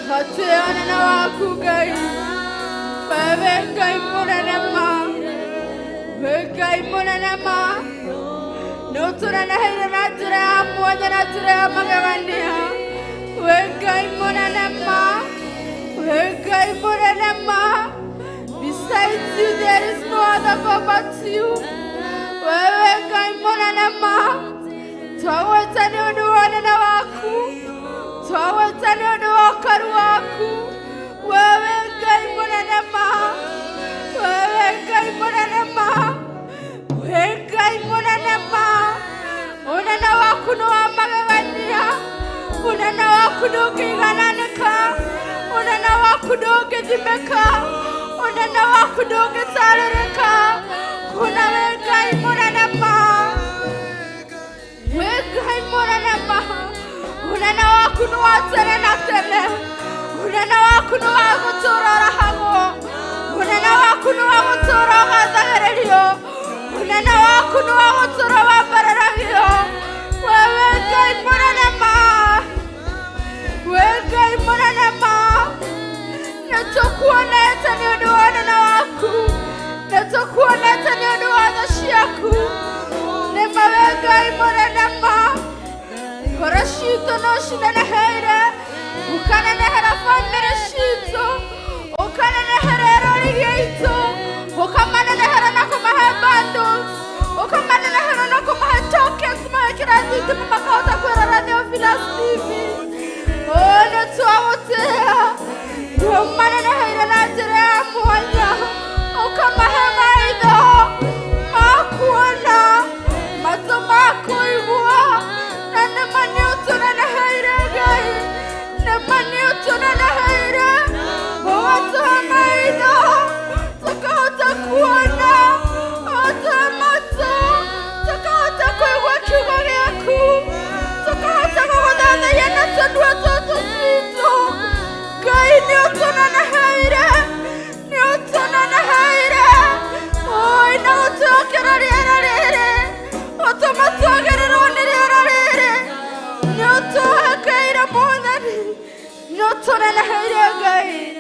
Twateane na waku gai. Wewe gai munene ma. Wewe gai munene ma. Nutuna na hira na ture amuanya na ture amagavania. Wewe gai munene ma. Wewe gai munene ma. Besides you there is no other God but you. Wewe gai munene ma. Twawetani uduwane na waku. Twawetani uduwakaru waku. Wewe gai munene ma. Wewe gai munene ma. Wewe gai munene ma. Unena waku nuwamagavania. Unena waku nukigananika. Unena waku nukijimeka. Unena waku nukitarereka. Kuna wewe gai munene ma. Wegai munene ma. Unena waku nuwatere na tele. Unena waku nuwagutura rahago. Unena waku nuwagutura gazagererio. Unena waku nuwagutura wabararagio. Wegai munene ma. Wegai munene ma. Netokuoneta ni uduwane na waku. Netokuoneta ni uduwane shiaku. Nema wegai munene ma. Horashito no shidana heire. Ukana nehera famire shito. Ukana nehera erorigeito. Ukamana nehera nakumahe bundles. Ukamana nehera nakumahe tokens. Mahekiranditi mamakauta kwera Radio Villas TV. Oh, netuawotea. Umana nehera natire amuanya. Ukamahe maido. Makuona. Matomako igua. Nemani utuna na haire gai. Nemani utuna na haire. Watu maido. Takauta kuona. Watu mato. Takauta kuigua kigoge yaku. Takauta kuhodana yana tandua toto sito. Gai ni utuna na haire. Ni utuna na haire. Oi na utokera riera rere. Otomatogera ronere rere. Nyoto hakaira monani. Nyoto na haire gai.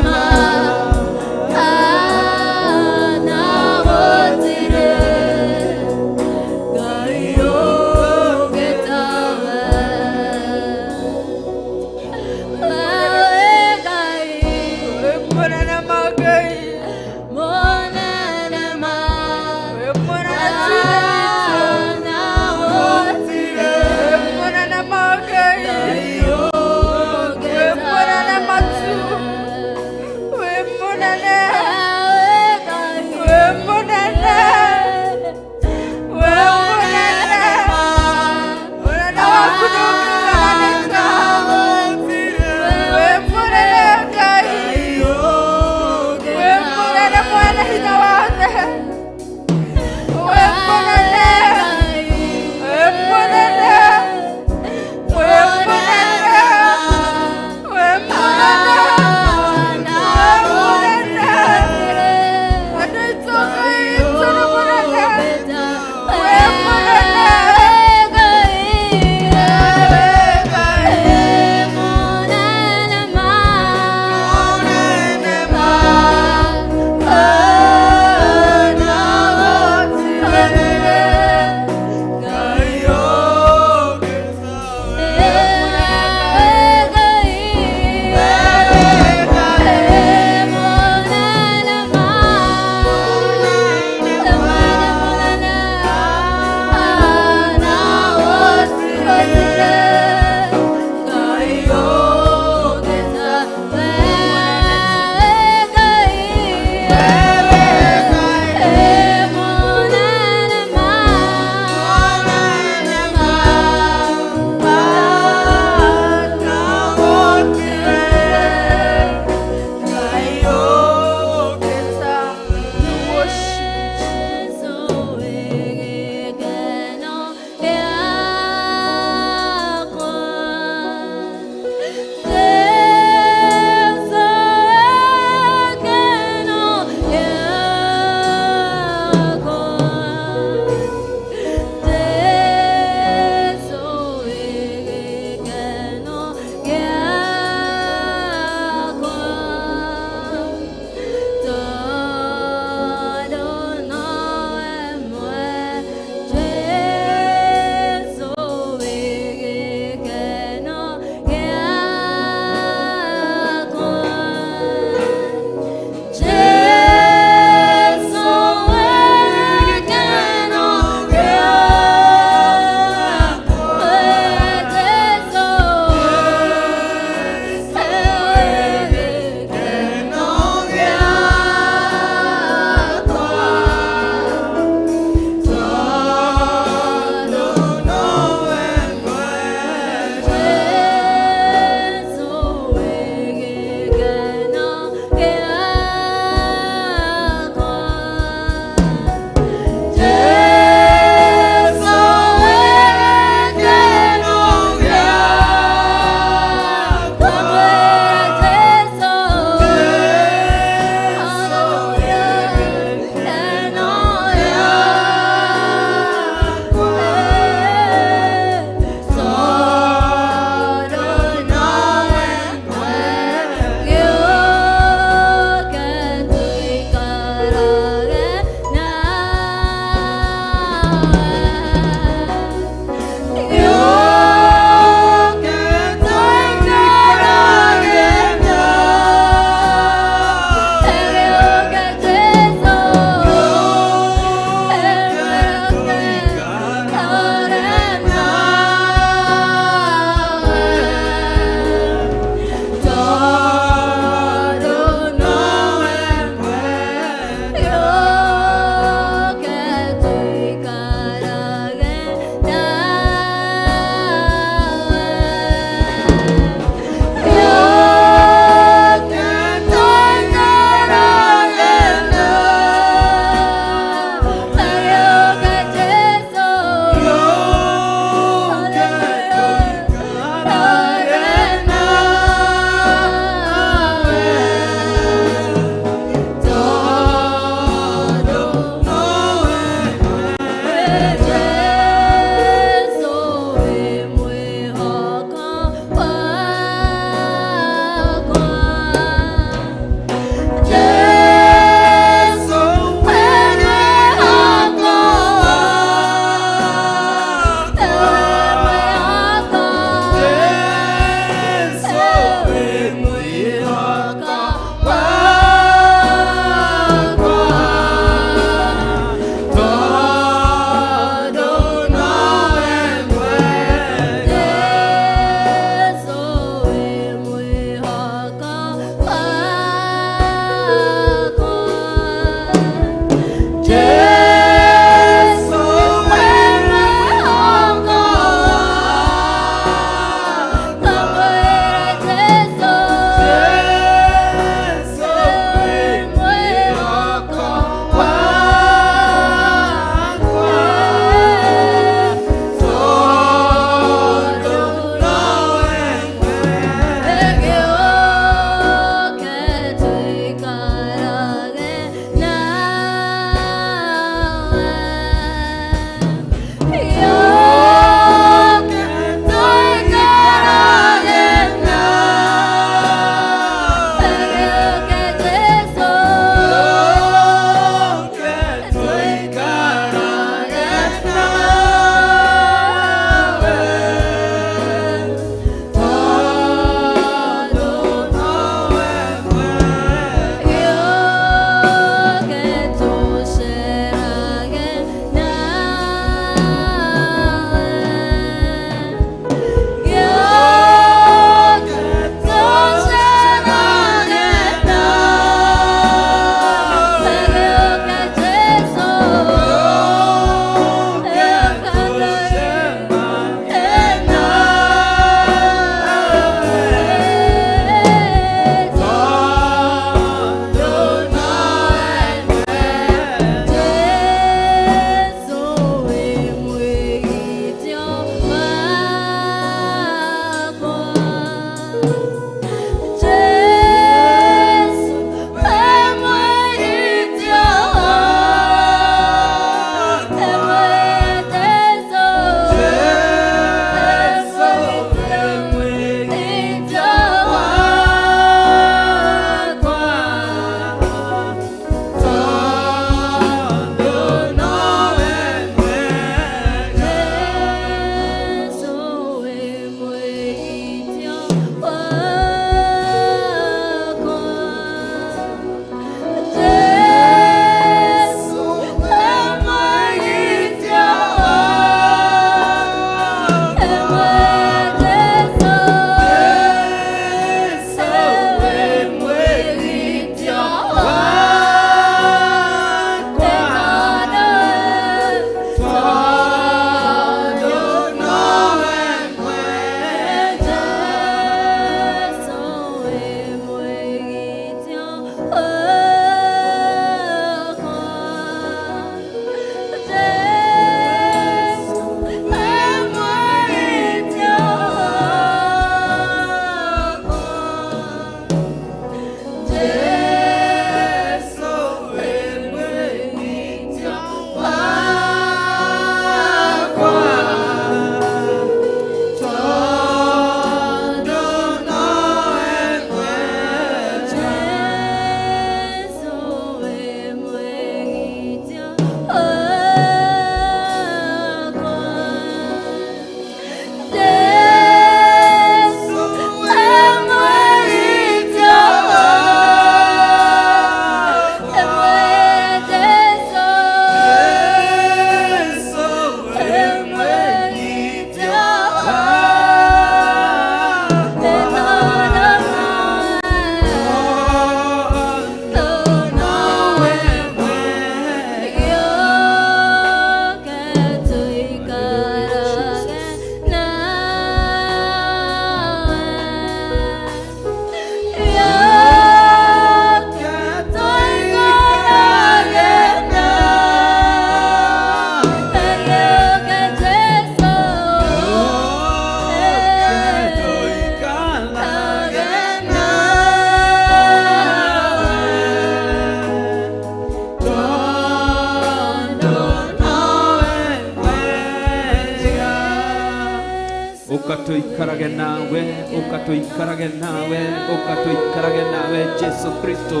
ukatoikarage nawe, ukatoikarage nawe, ukatoikarage nawe Yesu Kristo,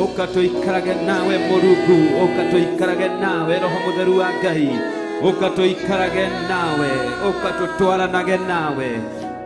ukatoikarage nawe Murugu, ukatoikarage nawe Roho Mutheru wa Ngai, ukatoikarage nawe, ukatutwaranage nawe,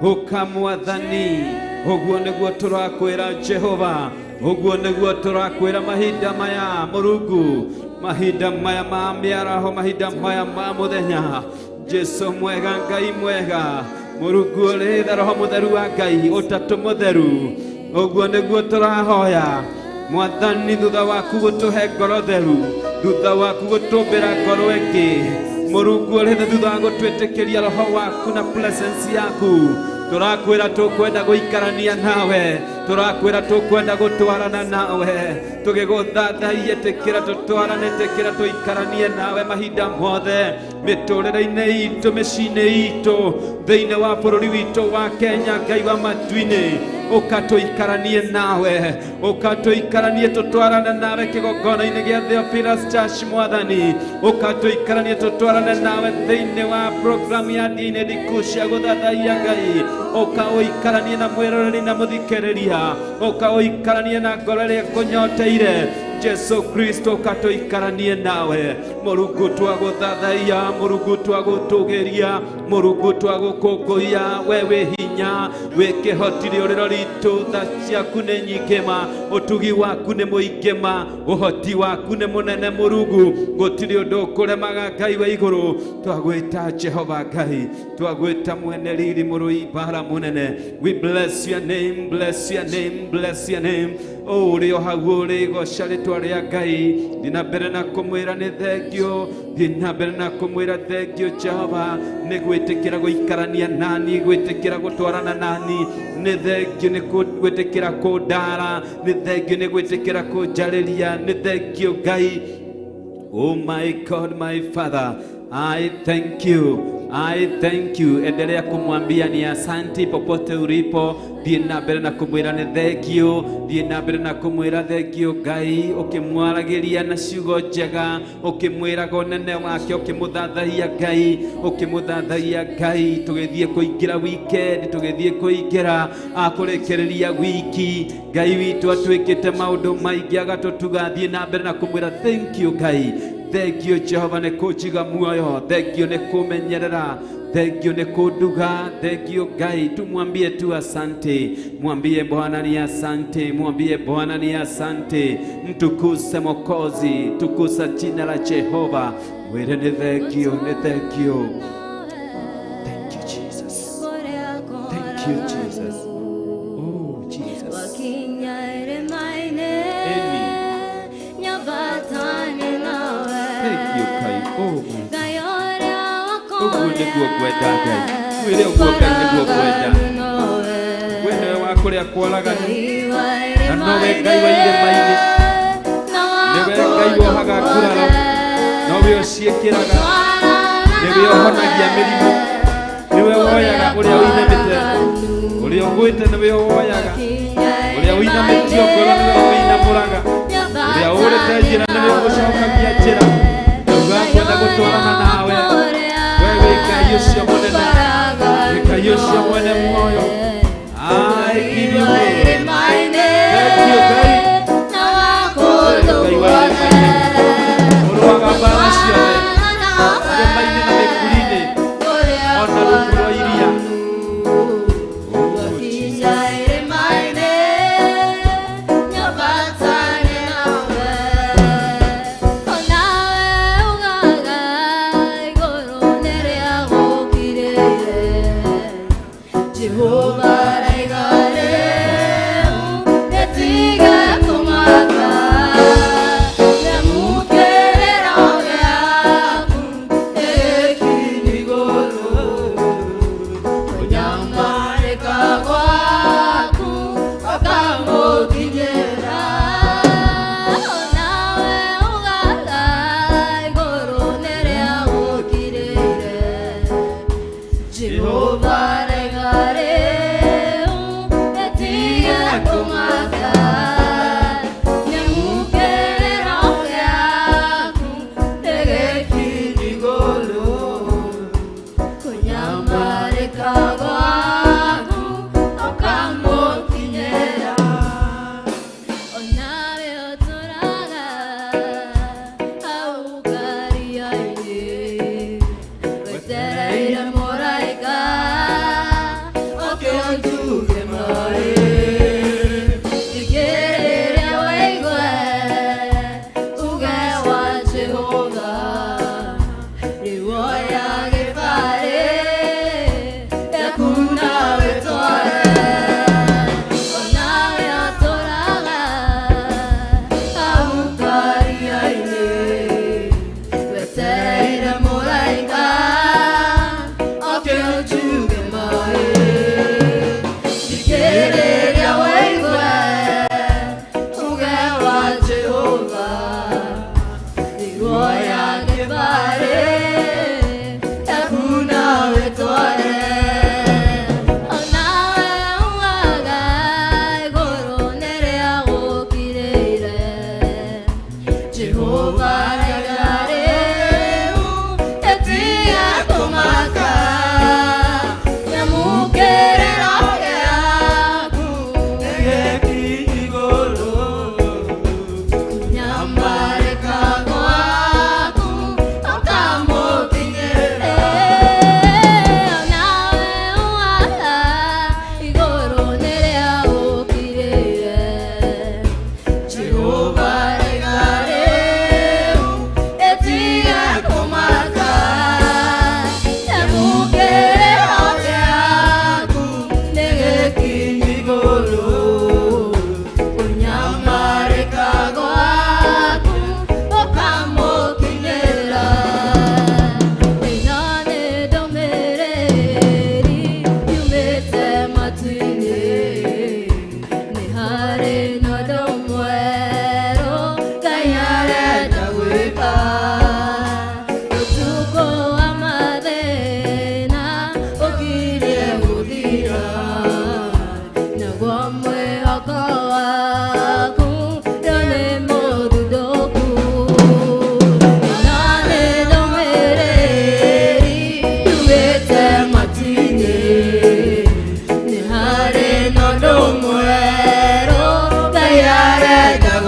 ukamwathani. Uguo niguo turakwira Jehova, uguo niguo turakwira mahinda maya Murugu, mahinda maya ma miaraho, mahinda maya ma muthenya. Jesu mwega, Ngai mwega, Murugu uri Roho Mutheru wa Ngai, utatu mutheru. Uguo niguo turahoya Mwathani, thutha waku gutuhe ngoro theru, thutha waku gutumbira ngoro ingi Murugu uri thutha wa gutwitikiria Roho waku na presence yaku. Turakwira tukwenda guikarania nawe, turakwira tukwenda gutwarana nawe, tugiguthathaiye tikira tutwarane, tikira tuikaranie nawe mahinda mothe miturire-ini itu, micini itu, thiini wa bururi witu wa Kenya. Ngai wa matu-ini, ukatuikaranie nawe, ukatuikaranie tutwarane nawe kigongona-ini gia Theophilus Church Mwathani, ukatuikaranie tutwarane nawe thiini wa program ya dini ndiku cia guthathaia Ngai, ukauikaranie na mwiroreri na muthikiriria, ukauikaranie na ngoro iria kunyoteire Jesu Kristo, ukatuikaranie nawe Murugu twaguthathaia, Murugu twagutugiria, Murugu twagukunguia. Wewe hinya, we kihotire uriro ritu, tha ciaku ni nyingima, utugi waku ni muingima, uhoti waku ni munene Murugu, gutire undu ukuremaga Ngai wa iguru. Twagwita Jehova Ngai, twagwita mwene riri murui bara munene. We bless your name, bless your name, bless your name. Uri o hau uri goca ritwa ria Ngai. Thina mbere na kumwira ni thengio, thina mbere na kumwira thengio Jehova, ni gwitikira guikarania nani, gwitikira gutwarana nani, ni thengio ni gwitikira kundara, ni thengio ni gwitikira kunjariria, ni thengio Ngai. Oh my God, my Father, I thank you. I thank you. Endelea kumwambia ni asanti popote ulipo. Thiĩ na mbere na kumwĩra nĩ thengio, thiĩ na mbere na kumwĩra thengio Ngai, ukimwaragĩria na ciugo njega, ukimwĩraga ũnene wake, ukimuthathaia Ngai, ukimuthathaia Ngai. Tũgĩthiĩ kũingĩra weekend, tũgĩthiĩ kũingĩra kũrĩkĩrĩria wiki, Ngai witũ atuĩkĩte maũndũ maingĩ, agatũtuga. Thiĩ na mbere na kumwĩra thank you Ngai. Thengio Jehova nĩ kũnjiga muoyo, thengio nĩ kũmenyerera, thengio nĩ kũnduga, thengio Ngai. Tumwambie tu asante, mwambie Bwana ni asante, mwambie Bwana ni asante. Mtukuse Mwokozi, tukusa jina la Jehova, mwire ni thengio, ni thengio. Thank you Jesus, thank you Jesus. Oh Jesus. Thank you Kai. Oh uguo niguo ngwenda Ngai, mwĩre ũguo Ngai niguo ngwenda. We nĩwe wa kũrĩa kwaraganu, na nowe Ngai wa irĩma-inĩ, nĩwe Ngai wohaga nguraro, nowe ũciĩkĩraga, nĩwe ũhonagia mĩrimũ, nĩwe woyaga ũrĩa ũinamĩte, ũrĩa ũgwĩte nĩwe woyaga, ũrĩa ũinamĩtio ngoro nĩwe ũinamũraga, ũrĩa ũrĩte njĩra nĩwe ũgũcokagia njĩra. Ngwenda gũtwarana nawe, wewe Ngai ũcio mũnene, Ngai ũcio mwene muoyo. I give you glory. Thank you Ngai. Ngai wa irĩma-inĩ, ũrũaga mbara ciothe, irĩma-inĩ na mĩkuru-inĩ, ona rungu rwa iria. Oh Jesus.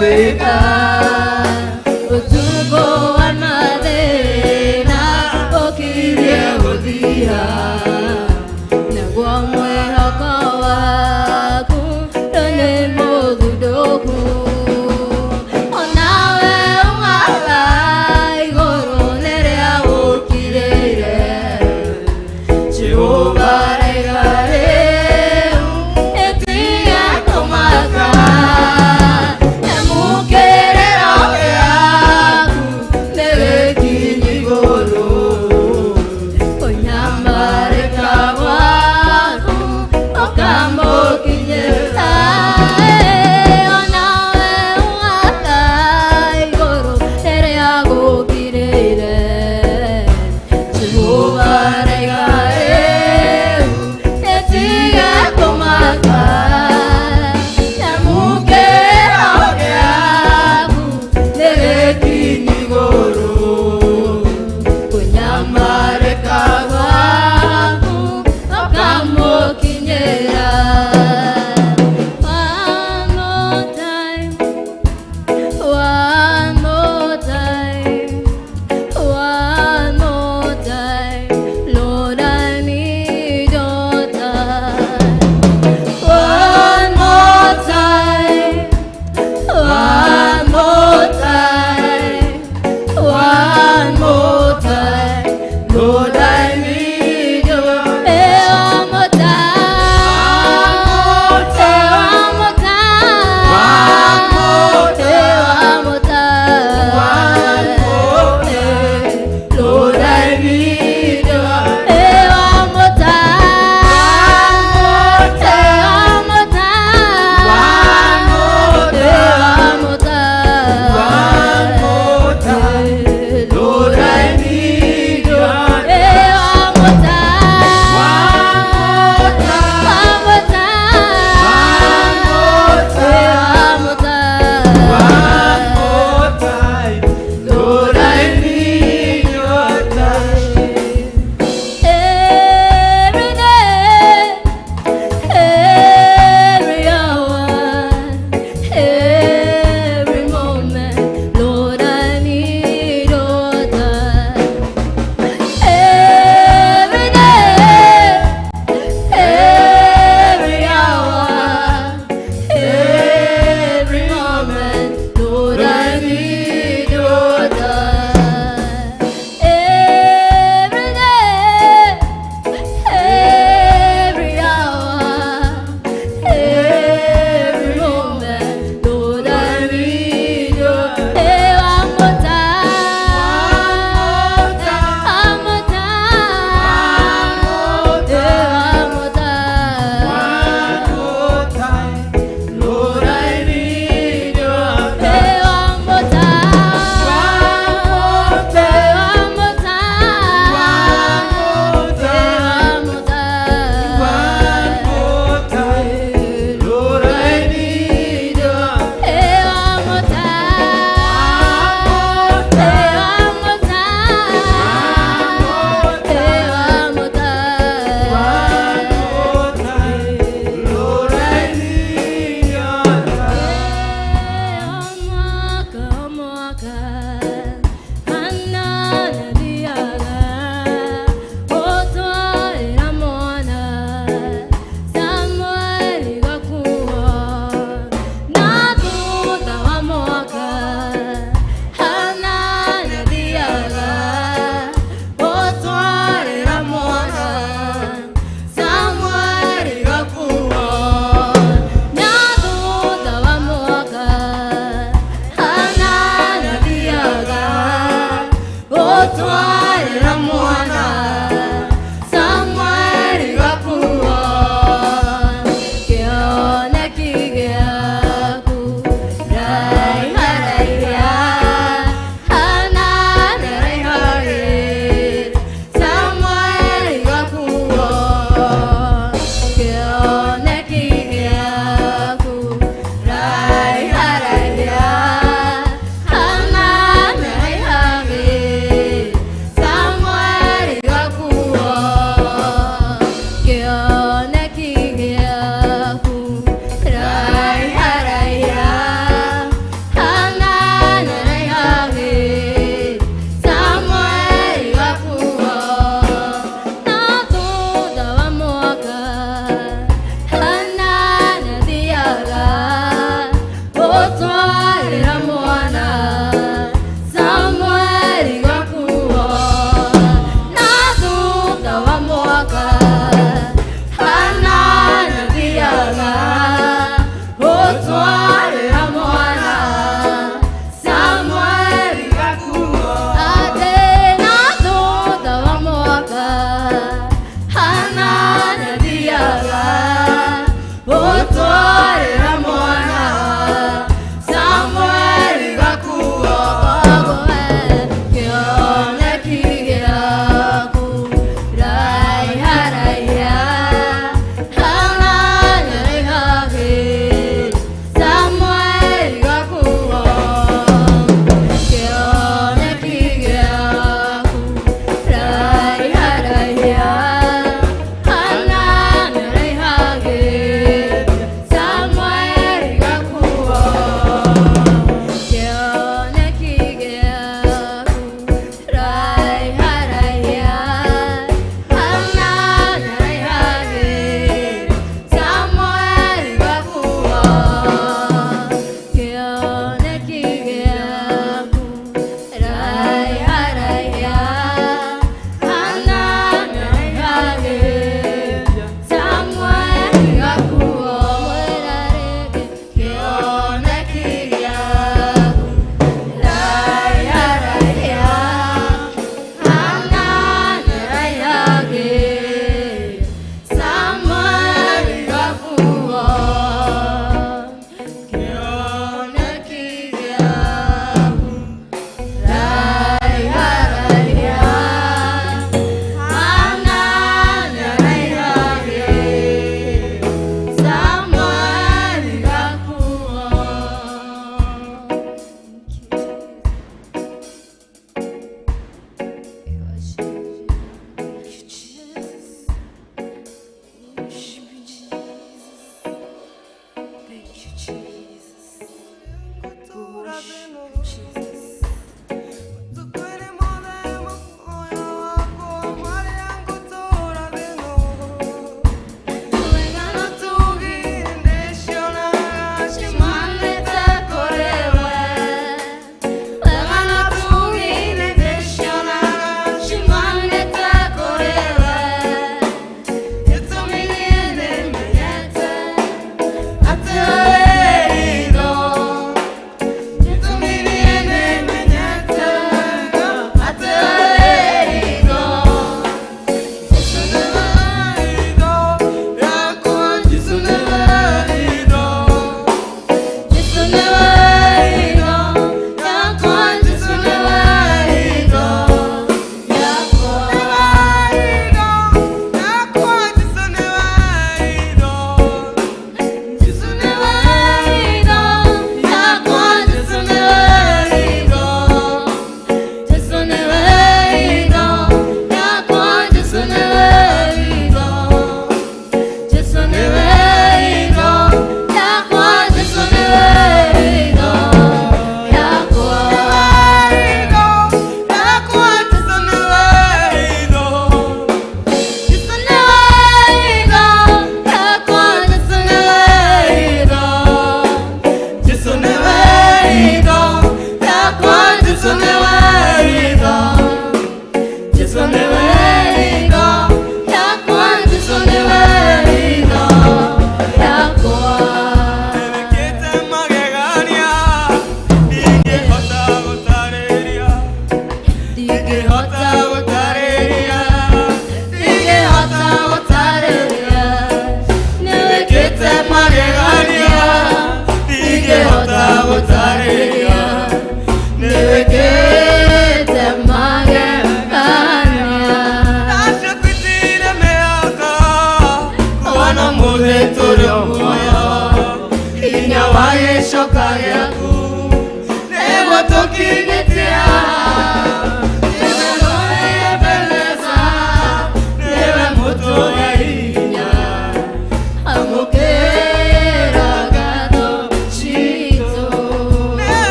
wega utugo wanathina ukirie guthia nagwo mwihoko waku ndone muthunduku onawe umaga iguru niria ukirire Jehova regare etia tomaka emukere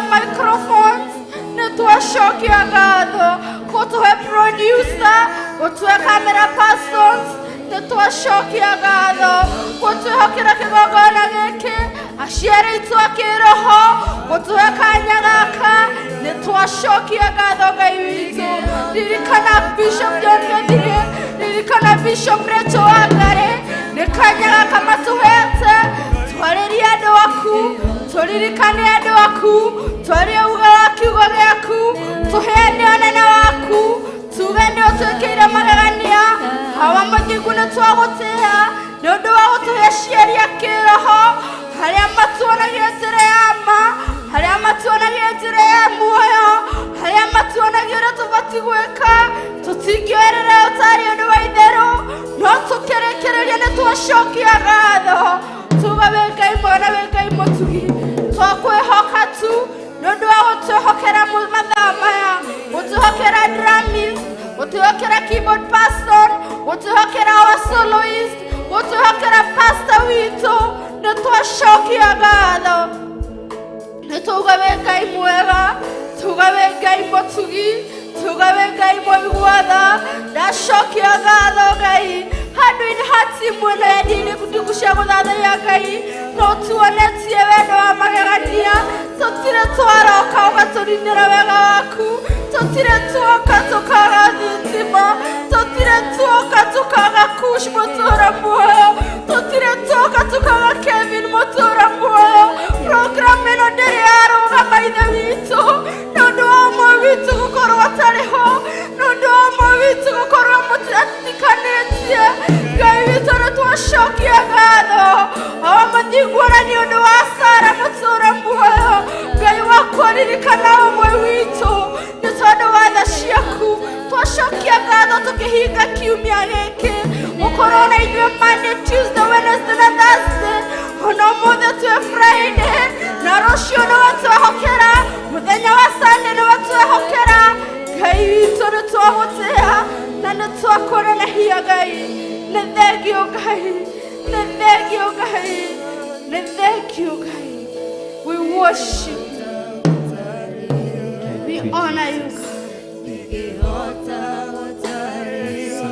Microphones, ne tua shoki agado. producer, gũtue camera persons, nĩtwacokia ngatho gũtwĩhokera kĩgongona gĩkĩ, aciari aitũ a kĩroho gũtũhe kanya gaka, nĩtwacokia ngatho Ngai witũ. Ririkana Bishop John Gĩthirĩ, ririkana Bishop Rachel Wangari, nĩ kanya gaka matũhete twarĩrie andũ aku, tũririkane andũ aku, twarie uga wa kiugo gĩaku, tũheane ũnene waku, tuge nĩ ũtwĩkĩire magegania, hawa mũthingu nĩtwagũtĩĩa nĩ ũndũ wa gũtũhe aciari a kĩroho, harĩa matuonagia njĩra ya ma, harĩa matuonagia njĩra ya muoyo, harĩa matuonagia ũrĩa tũbatiĩ gwĩka, tũtingĩoerera ũtarĩ ũndũ wa itherũ, no tũkĩrĩkĩrĩria nĩtwacokia ngatho, tuga wĩ Ngai mwega, wĩ Ngai mũtugi, twakwĩhoka tu nĩ ũndũ wa gũtwĩhokera mathaa maya, gũtwĩhokera drummist, gũtwĩhokera keyboard person, gũtwĩhokera our soloist, gũtwĩhokera pastor witũ, nĩtwacokia ngatho. Nĩtuga wĩ Ngai mwega, tuga wĩ Ngai mũtugi, tuga wĩ Ngai mũiguatha, ndacokia ngatho Ngai handũ-inĩ ha timu ĩno ya ndingu cia gũthathaiya Ngai, no tuonetie wendo wa magegania, tũtirĩ twaroka ũgatũrinĩra wega waku, tũtirĩ tuoka tũkaga thitima, tũtirĩ tuoka tũkaga Kush mũtũra muoyo, tũtirĩ tuoka tũkaga Kevin mũtũra muoyo. Program ĩno ndĩrĩ yarũgama ithe witũ, nĩ ũndũ wa ũmwe witũ gũkorwo atarĩ ho, nĩ ũndũ wa ũmwe witũ gũkorwo mũtatikanĩtie. Ngai witũ nĩtwacokia ngatho, o mũthingu ona nĩ ũndũ wa Sara mũtũra muoyo, Ngai wakwa ririkana ũmwe witũ, nĩ tondũ wa tha ciaku, twacokia ngatho tũkĩhinga kiumia gĩkĩ, gũkorwo na ithuĩ Monday, Tuesday, Wednesday na Thursday, ona ũmũthĩ twĩ Friday, na rũciũ nĩwatwĩhokera, mũthenya wa Sunday nĩwatwĩhokera. Ngai witũ nĩtwagũtĩĩa na nĩtwakũnenehia Ngai, nĩ thengio Ngai, nĩ thengio Ngai, nĩ thengio Ngai. We worship you, we honor you God.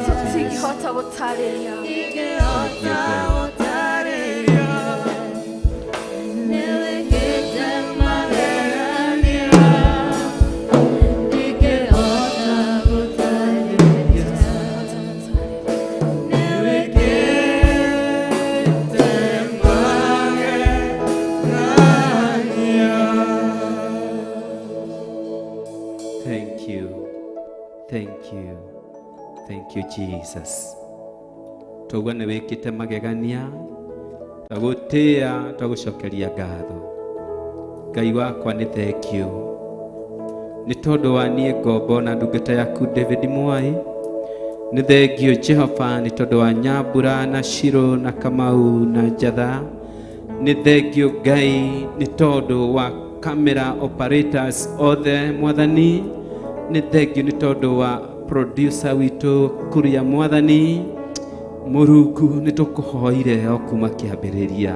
Tũtingĩhota gũtarĩria. Thank you Jesus. Twaigua nĩ wĩkĩte magegania, twagũtĩĩa, twagũcokeria ngatho. Ngai wakwa nĩ thank you nĩ tondũ wa niĩ ngombo na ndungata yaku David Mwai. Nĩ thank you Jehova nĩ tondũ wa Nyambura na Shiro na Kamau na Njatha. Nĩ thank you Ngai nĩ tondũ wa camera operators othe Mwathani. Nĩ thank you nĩ tondũ wa producer witũ Kuria Mwathani. Mũrungu nĩ tũkũhoire o kuma kĩambĩrĩria,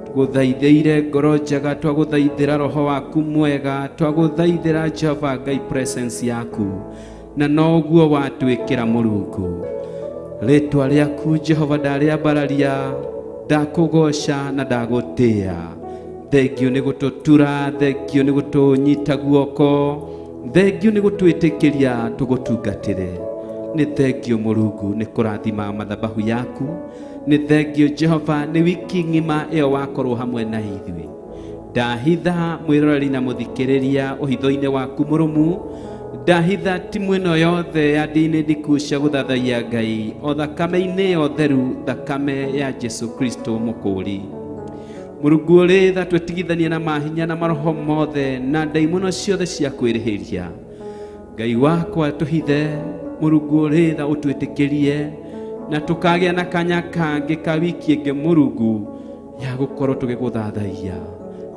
tũgũthaithĩire ngoro njega, twagũthaithĩra roho waku mwega, twagũthaithĩra Jehova Ngai presence yaku, na noguo watwĩkĩra Mũrungu. Rĩtwa rĩaku Jehova ndarĩambararia, ndakũgoca na ndagũtĩĩa. Thank you nĩ gũtũtura, thank you nĩ gũtũnyita guoko, thank you nĩ gũtwĩtĩkĩria tũgũtungatĩre. Nĩ thank you Mũrungu nĩ kũrathima mathabahu yaku. Nĩ thank you Jehova nĩ wiki ng'ima ĩyo wakorwo hamwe na ithuĩ. Ndahitha mwĩroreri na mũthikĩrĩria ũhitho-inĩ waku mũrũmu. Ndahitha timu ĩno yothe ya ndini ndiku cia gũthathaiya Ngai, o thakame-inĩ yo theru, thakame ya Jesu Kristo mũkũũri. Mũrungu ũrĩ tha twĩtigithania na mahinya na maroho mothe na ndaimono ciothe cia kwĩrĩhĩria. Ngai wakwa tũhithe, Mũrungu ũrĩ tha ũtwĩtĩkĩrie, na tũkagĩa na kanya kangĩ ka wiki ĩngĩ Mũrungu ya gũkorwo tũgĩgũthathaiya.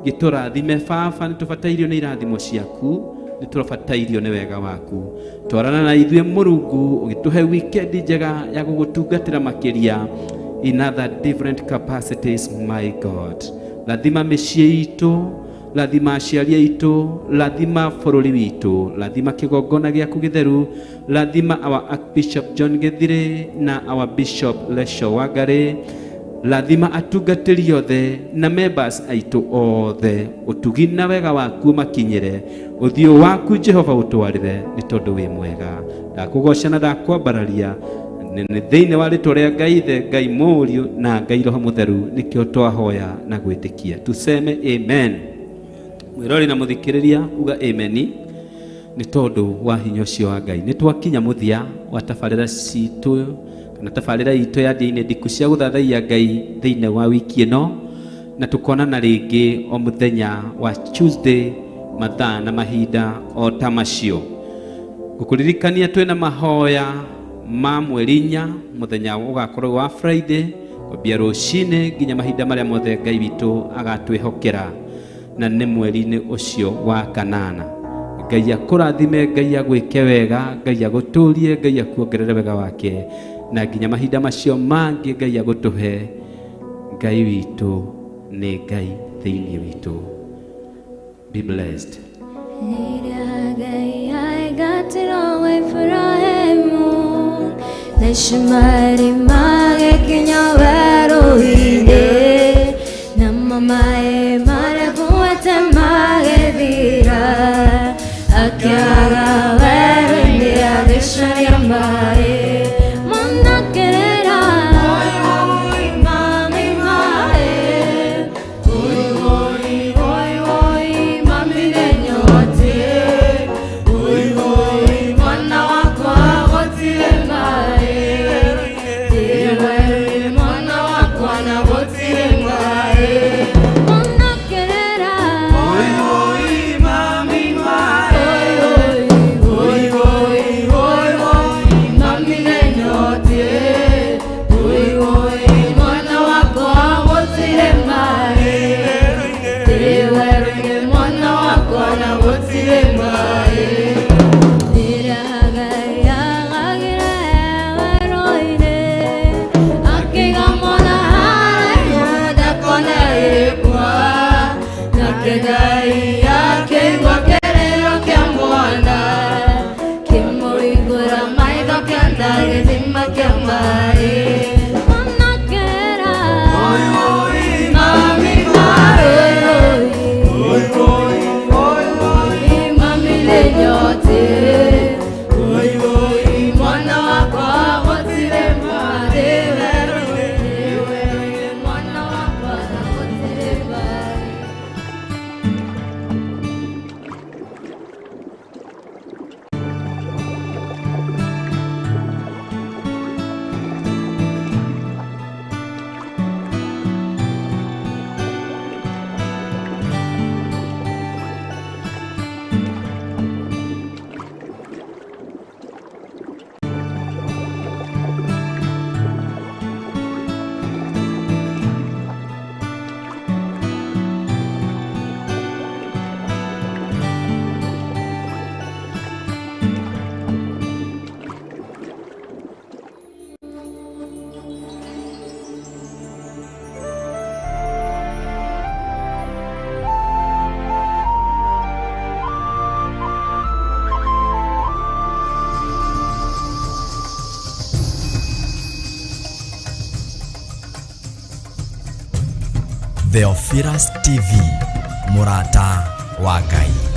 Gĩtũrathime Baba, nĩ tũbatairio nĩ irathimo ciaku, nĩ tũbatairio nĩ wega waku. Twarana na ithuĩ Mũrungu, ũgĩtũhe weekend njega ya gũgũtungatĩra makĩria in other different capacities, my God. Rathima mĩciĩ itũ, rathima aciari aitũ, rathima bũrũri witũ, rathima kĩgongona gĩaku gĩtheru, rathima our Archbishop John Githire na our Bishop Lesho Wangari, rathima atungatĩri othe na members aitũ othe, ũtugi na wega waku makinyĩre, ũthiũ waku Jehova ũtwarĩre, nĩ tondũ wĩ mwega. Ndakũgoca na ndakwambararia nĩ thĩinĩ wa rĩtwa rĩa Ngai Ithe, Ngai Mũriũ na Ngai Roho Mũtheru, nĩkĩo twahoya na gwĩtĩkia. Tuseme amen. Mwĩrori na mũthikĩrĩria uga ameni, nĩ tondũ wa hinya ũcio wa Ngai. Nĩ twakinya mũthia wa tabarĩra citũ kana tabarĩra itũ ya ndĩ-inĩ ndiku cia gũthathaiya Ngai thĩinĩ wa wiki ĩno, na tũkonana rĩngĩ o mũthenya wa Tuesday mathaa na mahinda o ta macio. Gũkũririkania twĩna mahoya ma mweri 4 mũthenya ũgakorwo wa Friday kwambia rũcinĩ nginya mahinda marĩa mothe Ngai witũ agatwĩhokera, na nĩ mweri-inĩ ũcio wa kanana. Ngai akũrathime, Ngai agwĩke wega, Ngai agũtũrie, Ngai akuongerere wega wake, na nginya mahinda macio mangĩ Ngai agũtũhe. Ngai witũ nĩ Ngai thĩinĩ witũ. Be blessed. Neshimari mage kinyawero ide namamae mare kuwete mage dira akiaga wero ide adeshari ambae mona kerera oi mami mae oi mami denyote oi mwana wako agotire mae Theophilus TV, Murata wa Ngai.